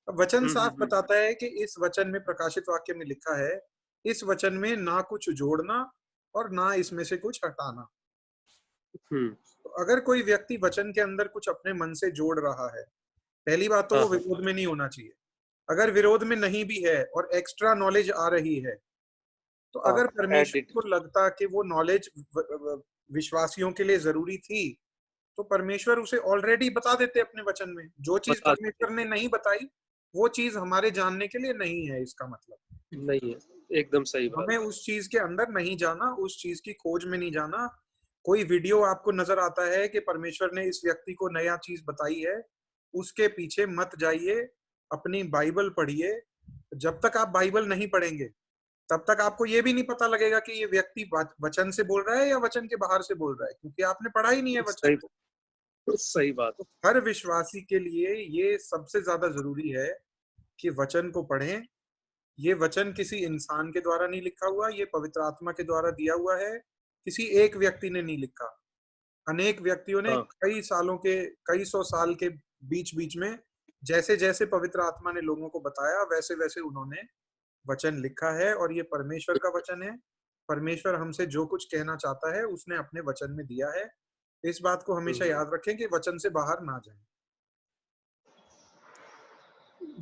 अब वचन साफ हम्म, बताता है कि इस वचन में, प्रकाशित वाक्य में लिखा है, इस वचन में ना कुछ जोड़ना और ना इसमें से कुछ हटाना। हम्म, तो अगर कोई व्यक्ति वचन के अंदर कुछ अपने मन से जोड़ रहा है, पहली बात तो हाँ वो हाँ विरोध में नहीं होना चाहिए। अगर विरोध में नहीं भी है और एक्स्ट्रा नॉलेज आ रही है, तो हाँ, अगर एडिट। परमेश्वर को लगता कि वो नॉलेज विश्वासियों के लिए जरूरी थी, तो परमेश्वर उसे ऑलरेडी बता देते अपने वचन में। जो चीज बता देते। परमेश्वर ने नहीं बताई, वो चीज हमारे जानने के लिए नहीं है, इसका मतलब नहीं है, एकदम सही बात। हमें उस चीज के अंदर नहीं जाना, उस चीज की खोज में नहीं जाना। कोई वीडियो आपको नजर आता है कि परमेश्वर ने इस व्यक्ति को नया चीज बताई है, उसके पीछे मत जाइए, अपनी बाइबल पढ़िए। जब तक आप बाइबल नहीं पढ़ेंगे, तब तक आपको ये भी नहीं पता लगेगा कि ये व्यक्ति वचन से बोल रहा है या वचन के बाहर से बोल रहा है, क्योंकि आपने पढ़ा ही नहीं है वचन सही, को। सही बात। तो हर विश्वासी के लिए ये सबसे ज्यादा जरूरी है कि वचन को पढ़ें। ये वचन किसी इंसान के द्वारा नहीं लिखा हुआ, ये पवित्र आत्मा के द्वारा दिया हुआ है, किसी एक व्यक्ति ने नहीं लिखा। अनेक व्यक्तियों ने हाँ कई सौ साल के बीच बीच में जैसे जैसे पवित्र आत्मा ने लोगों को बताया, वैसे वैसे उन्होंने वचन लिखा है, और ये परमेश्वर का वचन है। परमेश्वर हमसे जो कुछ कहना चाहता है उसने अपने वचन में दिया है। इस बात को हमेशा याद रखें कि वचन से बाहर ना जाएं।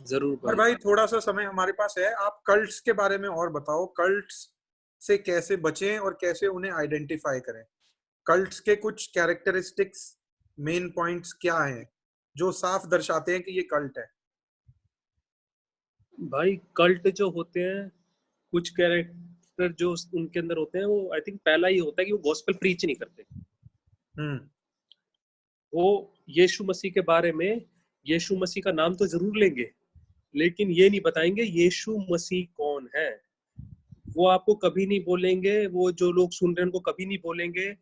जरूर और भाई। भाई थोड़ा सा समय हमारे पास है, आप कल्ट्स के बारे में और बताओ। कल्ट्स से कैसे बचें और कैसे उन्हें आइडेंटिफाई करें? कल्ट्स के कुछ कैरेक्टरिस्टिक्स, मेन पॉइंट्स क्या हैं जो साफ दर्शाते हैं कि ये कल्ट है? भाई कल्ट जो होते हैं, कुछ कैरेक्टर जो उनके अंदर होते हैं, वो आई थिंक पहला ये होता है कि वो गॉस्पेल प्रीच नहीं करते। हम्म, वो यीशु मसीह के बारे में, यीशु मसीह का नाम तो जरूर लेंगे, लेकिन ये नहीं बताएंगे यीशु मसीह कौन है। वो आपको कभी नहीं बोलेंगे, वो जो लोग सुन रहे हैं उनको कभी नहीं बोलेंगे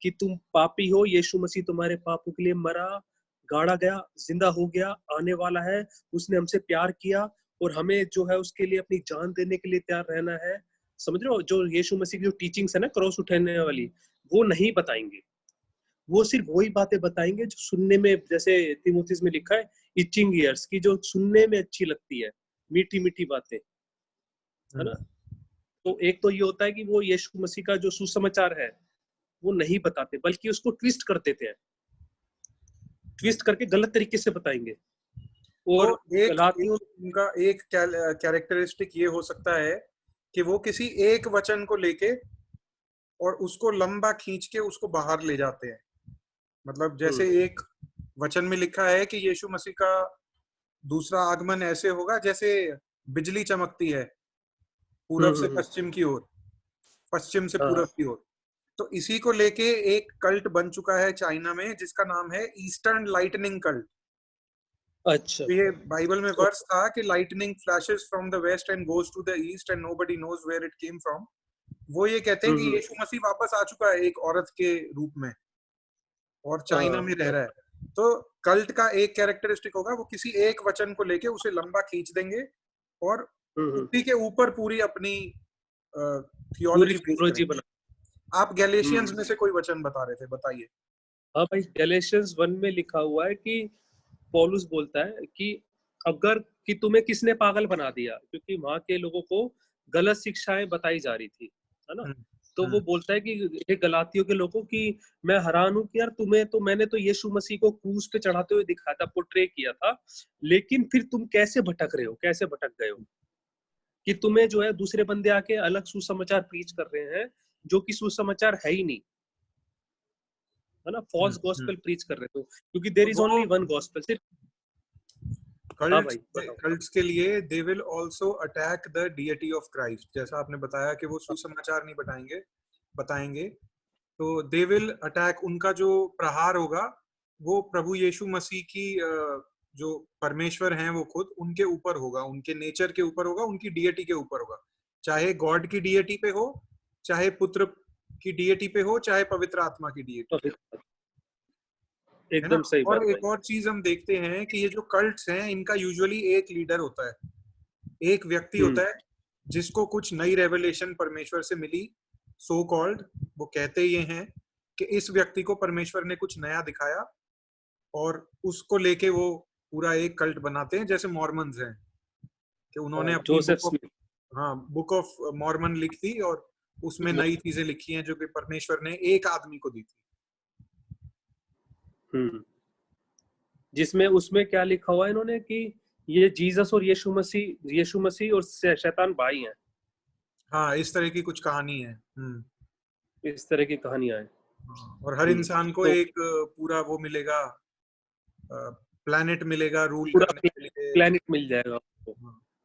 कि तुम पापी हो, यीशु मसीह तुम्हारे पापों के लिए मरा, गाड़ा गया, जिंदा हो गया, आने वाला है, उसने हमसे प्यार किया और हमें जो है उसके लिए अपनी जान देने के लिए तैयार रहना है। समझ रहे हो, जो यीशु मसीह की जो टीचिंग्स है ना क्रॉस उठाने वाली, वो नहीं बताएंगे। वो सिर्फ वही बातें बताएंगे जो सुनने में, जैसे तीमुथियुस में लिखा है, इचिंग ईयर्स की, जो सुनने में अच्छी लगती है, मीठी मीठी बातें, है ना। तो एक तो ये होता है कि वो यीशु मसीह का जो सुसमाचार है वो नहीं बताते, बल्कि उसको ट्विस्ट कर देते हैं, ट्विस्ट करके गलत तरीके से बताएंगे। तो और एक गलातियों, उनका एक कैरेक्टरिस्टिक ये हो सकता है कि वो किसी एक वचन को लेके और उसको लंबा खींच के उसको बाहर ले जाते हैं। मतलब जैसे एक वचन में लिखा है कि यीशु मसीह का दूसरा आगमन ऐसे होगा जैसे बिजली चमकती है पूरब से पश्चिम की ओर, पश्चिम से पूरब की ओर। तो इसी को लेके एक कल्ट बन चुका है चाइना में जिसका नाम है ईस्टर्न लाइटनिंग कल्ट। अच्छा। ये बाइबल में वर्स था कि lightning flashes from the west end goes to the east end nobody knows where it came from. वो ये कहते हैं कि यीशु मसीह वापस आ चुका है एक औरत के रूप में और चाइना में रह रहा है। तो कल्ट का एक कैरेक्टरिस्टिक होगा, वो किसी एक वचन को लेके उसे लंबा खींच देंगे और उसी के ऊपर पूरी अपनी थियोलॉजी बेस करेंगे। आप गैलेशियंस में से कोई वचन बता रहे थे, बताइए। हाँ भाई, गैलेशियंस 1 में लिखा हुआ है कि पौलुस बोलता है कि अगर कि तुम्हें किसने पागल बना दिया, क्योंकि वहां के लोगों को गलत शिक्षाएं बताई जा रही थी, है ना। तो वो बोलता है कि ये गलातियों के लोगों की मैं हैरान हूं कि यार तुम्हें तो मैंने तो यीशु मसीह को क्रूस पे चढ़ाते हुए दिखाया था, पोर्ट्रे किया था, लेकिन फिर तुम कैसे भटक रहे हो, कैसे भटक गए हो, कि तुम्हें जो है दूसरे बंदे आके अलग सुसमाचार प्रीच कर रहे हैं जो कि सुसमाचार है ही नहीं, है ना। फॉल्स गॉस्पेल प्रीच कर रहे हो, क्योंकि there is only one gospel. सिर्फ कल्ट्स के लिए they will also attack the deity of Christ. जैसा आपने बताया कि वो सुसमाचार नहीं बताएंगे, तो दे विल अटैक, उनका जो प्रहार होगा वो प्रभु यीशु मसीह की जो परमेश्वर हैं वो खुद उनके ऊपर होगा, उनके नेचर के ऊपर होगा, उनकी डिटी के ऊपर होगा। चाहे गॉड की डिटी पे हो, चाहे पुत्र की डिटी पे हो, चाहे पवित्र आत्मा की डिटी। एकदम सही बात। और एक और चीज हम देखते हैं कि ये जो कल्ट्स हैं इनका यूजुअली एक लीडर होता है, एक व्यक्ति होता है जिसको कुछ नई रेवलेशन परमेश्वर से मिली, सो कॉल्ड। वो कहते ये हैं कि इस व्यक्ति को परमेश्वर ने कुछ नया दिखाया और उसको लेके वो पूरा एक कल्ट बनाते हैं। जैसे मॉर्मन्स हैं कि उन्होंने अपनी बुक ऑफ मॉर्मन लिख दी और उसमें नई चीजें लिखी हैं जो कि परमेश्वर ने एक आदमी को दी थी। जिसमें उसमें क्या लिखा हुआ है इन्होंने कि ये जीसस और यीशु मसीह और शैतान भाई हैं। हाँ, इस तरह की कुछ कहानी है। इस तरह की कहानियां हैं। और हर इंसान को एक पूरा वो मिलेगा, प्लैनेट मिलेगा रूल करने के लिए। प्लैनेट मिल जाएगा आपको,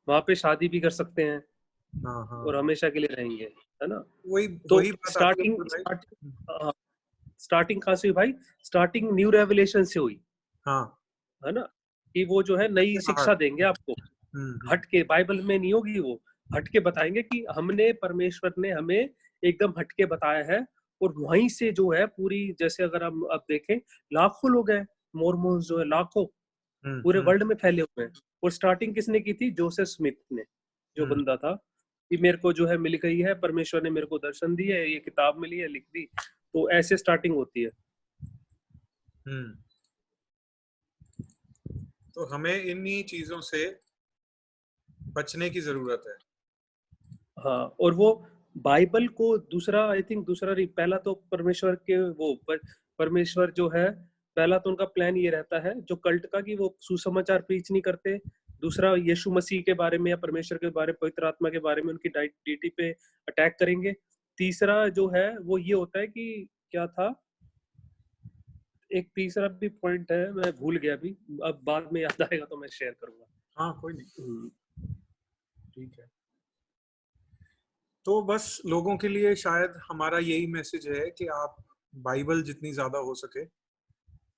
वहां पे शादी भी कर सकते हैं और हमेशा के लिए रहेंगे, है ना। वही स्टार्टिंग कहाँ से हुई भाई? स्टार्टिंग न्यू रेवलेशन से हुई, है ना, कि वो जो है नई शिक्षा देंगे आपको, हट के, बाइबल में नहीं होगी वो, हट के बताएंगे कि हमने, परमेश्वर ने हमें एकदम हट के बताया है। और वहीं से जो है पूरी, जैसे अगर हम अब देखें, लाखों लोग हैं मोर्मोन्स जो है, लाखों पूरे वर्ल्ड में फैले हुए हैं। और स्टार्टिंग किसने की थी? जोसेफ स्मिथ ने, जो बंदा था कि मेरे को जो है मिल गई है, परमेश्वर ने मेरे को दर्शन दी है, ये किताब मिली है, लिख दी। तो ऐसे स्टार्टिंग होती है। तो हमें इन्हीं चीजों से बचने की जरूरत है। हाँ, और वो बाइबल को दूसरा, आई थिंक दूसरा, पहला तो परमेश्वर के वो परमेश्वर जो है, पहला तो उनका प्लान ये रहता है जो कल्ट का, कि वो सुसमाचार प्रीच नहीं करते। दूसरा, यीशु मसीह के बारे में या परमेश्वर के बारे में, पवित्र आत्मा के बारे में, उनकी डिटी पे अटैक करेंगे। तीसरा जो है वो ये होता है कि क्या था, एक तीसरा भी पॉइंट है, मैं भूल गया अभी, अब बाद में याद आएगा तो मैं शेयर करूंगा। हाँ, कोई नहीं, ठीक है। तो बस लोगों के लिए शायद हमारा यही मैसेज है कि आप बाइबल जितनी ज्यादा हो सके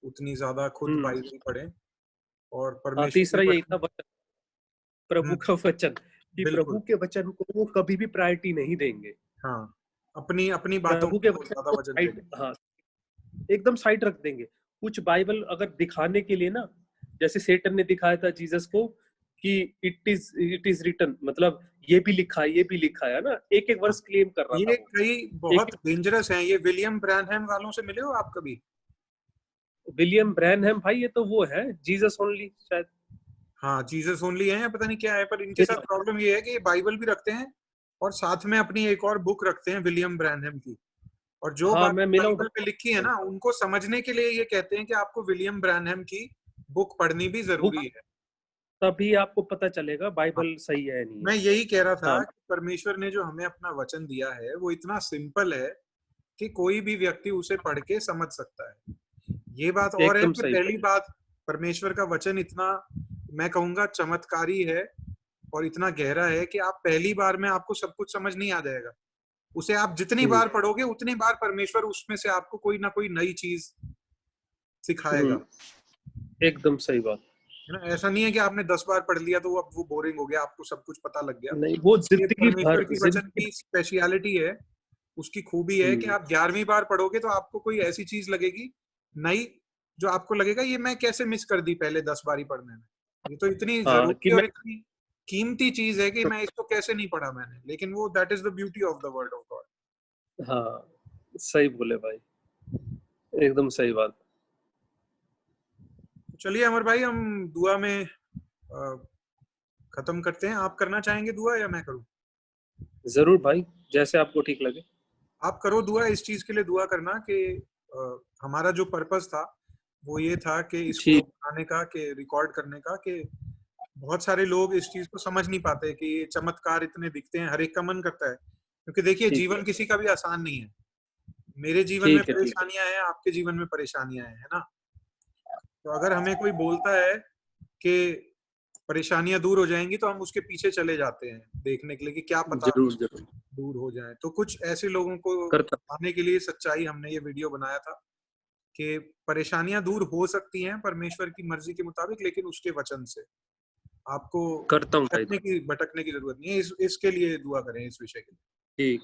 उतनी ज्यादा खुद बाइबल पढ़ें और परमेश्वर। तीसरा यही था, प्रभु का वचन, कि प्रभु के वचन को वो कभी भी प्रायोरिटी नहीं देंगे। हाँ, अपनी बातों प्रभु के वचन को साइड, हाँ, एकदम साइड रख देंगे। कुछ बाइबल अगर दिखाने के लिए ना, जैसे सेटन ने दिखाया था जीसस को कि इट इज रिटन, मतलब ये भी लिखा है ना, एक वर्स क्लेम कर रहा था। ये कई बहुत डेंजरस हैं। ये विलियम ब्रैनहम वालों से मिले हो आप कभी? विलियम ब्रैनहम भाई, ये तो वो है जीसस ओनली शायद। हाँ, जीसस ओनली है या पता नहीं क्या है, पर इनके साथ प्रॉब्लम ये है कि ये बाइबल भी रखते हैं और साथ में अपनी एक और बुक रखते हैं विलियम ब्रैनहम की। और जो बात बाइबल पे लिखी है ना, उनको समझने के लिए ये कहते हैं कि आपको विलियम ब्रैनहम की बुक पढ़नी भी जरूरी है। तभी आपको पता चलेगा बाइबल सही है या नहीं मैं है। यही कह रहा था हाँ, कि परमेश्वर ने जो हमें अपना वचन दिया है वो इतना सिंपल है कि कोई भी व्यक्ति उसे पढ़ के समझ सकता है। ये बात और है, एकदम फिर सही पहली बोले। बात, परमेश्वर का वचन इतना, मैं कहूंगा, चमत्कारी है और इतना गहरा है कि आप पहली बार में आपको सब कुछ समझ नहीं आ जाएगा। उसे आप जितनी बार पढ़ोगे उतनी बार परमेश्वर उसमें से आपको कोई ना कोई नई चीज सिखाएगा। एकदम सही बात। है ना? ऐसा नहीं है कि आपने 10 बार पढ़ लिया तो अब वो बोरिंग हो गया, आपको सब कुछ पता लग गया। नहीं, वो ये जिंदगी परमेश्वर भर की वचन की स्पेशलिटी है, उसकी खूबी है कि आप 11वीं बार पढ़ोगे तो आपको कोई ऐसी चीज लगेगी नई, जो आपको लगेगा ये मैं कैसे मिस कर दी पहले 10 बारी पढ़ने में। ये तो इतनी हाँ, कि जरूरी और मैं इतनी कीमती चीज है कि मैं इसको कैसे नहीं पढ़ा मैंने, लेकिन वो that is the beauty of the word of God. हाँ, सही बोले भाई, एकदम सही बात। चलिए अमर भाई, हम दुआ में खत्म करते हैं। आप करना चाहेंगे दुआ या मैं करूं? जरूर भाई, जैसे आपको ठीक लगे। आप करो दुआ, इस चीज के लिए दुआ करना कि हमारा जो पर्पस था वो ये था कि इसको ठीक। बनाने का, कि रिकॉर्ड करने का, कि बहुत सारे लोग इस चीज को समझ नहीं पाते कि ये चमत्कार इतने दिखते हैं, हर एक का मन करता है, क्योंकि देखिए ठीक जीवन है। किसी का भी आसान नहीं है। मेरे जीवन में ठीक है। ठीक है। परेशानियां हैं, आपके जीवन में परेशानियां हैं, है ना? तो अगर हमें कोई बोलता है कि परेशानियां दूर हो जाएंगी तो हम उसके पीछे चले जाते हैं देखने के लिए कि क्या पता जरूर जरूर दूर हो जाए। तो कुछ ऐसे लोगों को करता। आने के लिए सच्चाई हमने ये वीडियो बनाया था कि परेशानियां दूर हो सकती हैं परमेश्वर की मर्जी के मुताबिक, लेकिन उसके वचन से। आपको करता हूँ भाई। भटकने की जरूरत नहीं है। इसके लिए दुआ करें, इस विषय के लिए। ठीक।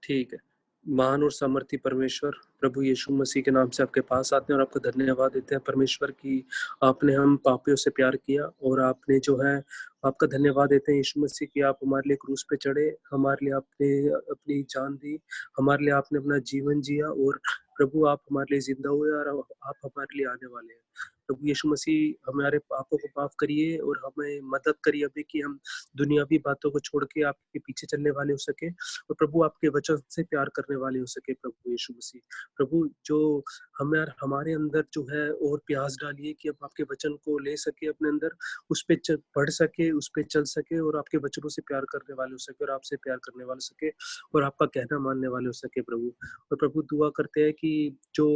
ठीक है। महान और सामर्थी परमेश्वर, प्रभु यीशु मसीह के नाम से आपके पास आते हैं और आपको धन्यवाद देते हैं परमेश्वर की आपने हम पापियों से प्यार किया, और आपने जो है आपका धन्यवाद देते हैं यीशु मसीह की आप हमारे लिए क्रूस पे चढ़े, हमारे लिए आपने अपनी जान दी, हमारे लिए आपने अपना जीवन जिया, और प्रभु आप हमारे लिए जिंदा हुए और आप हमारे लिए आने वाले हैं। प्रभु यीशु मसीह हमारे पापों को माफ करिए और हमें मदद करिए अभी कि हम दुनियावी बातों को छोड़ के आपके पीछे चलने वाले हो सके, और प्रभु आपके वचन से प्यार करने वाले हो सके। प्रभु यीशु मसीह, प्रभु जो हमारे अंदर जो है और प्यास डालिए कि हम आपके वचन को ले सके अपने अंदर, उस पे पढ़ सके, उस पे चल सके, और आपके वचनों से प्यार करने वाले हो सके, और आपसे प्यार करने वाले हो सके, और आपका कहना मानने वाले हो सके प्रभु। और प्रभु दुआ करते हैं कि जो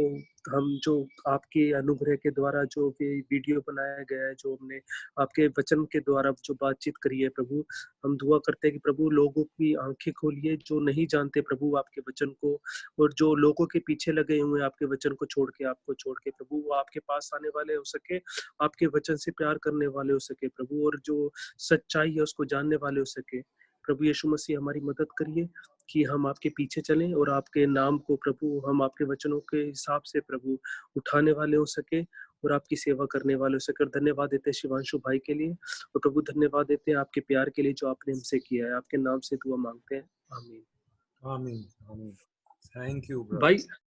आपके अनुग्रह के द्वारा जो भी वीडियो बनाया गया है, जो हमने आपके वचन के द्वारा जो बातचीत करी है प्रभु, हम दुआ करते हैं कि प्रभु लोगों की आंखें खोलिए जो नहीं जानते प्रभु आपके वचन को, और जो लोगों के पीछे लगे हुए हैं आपके वचन को छोड़ के, आपको छोड़ के प्रभु, वो आपके पास आने वाले हो सके, आपके वचन से प्यार करने वाले हो सके प्रभु, और जो सच्चाई है उसको जानने वाले हो सके। प्रभु यीशु मसीह हमारी मदद करिए कि हम आपके पीछे चलें, और आपके नाम को प्रभु हम आपके वचनों के हिसाब से प्रभु उठाने वाले हो सके, और आपकी सेवा करने वाले हो सके। और धन्यवाद देते हैं शिवांशु भाई के लिए, और प्रभु धन्यवाद देते हैं आपके प्यार के लिए जो आपने हमसे किया है। आपके नाम से दुआ मांगते हैं, आमीन। आमीन, आमीन। थैंक यू भाई ब्रदर।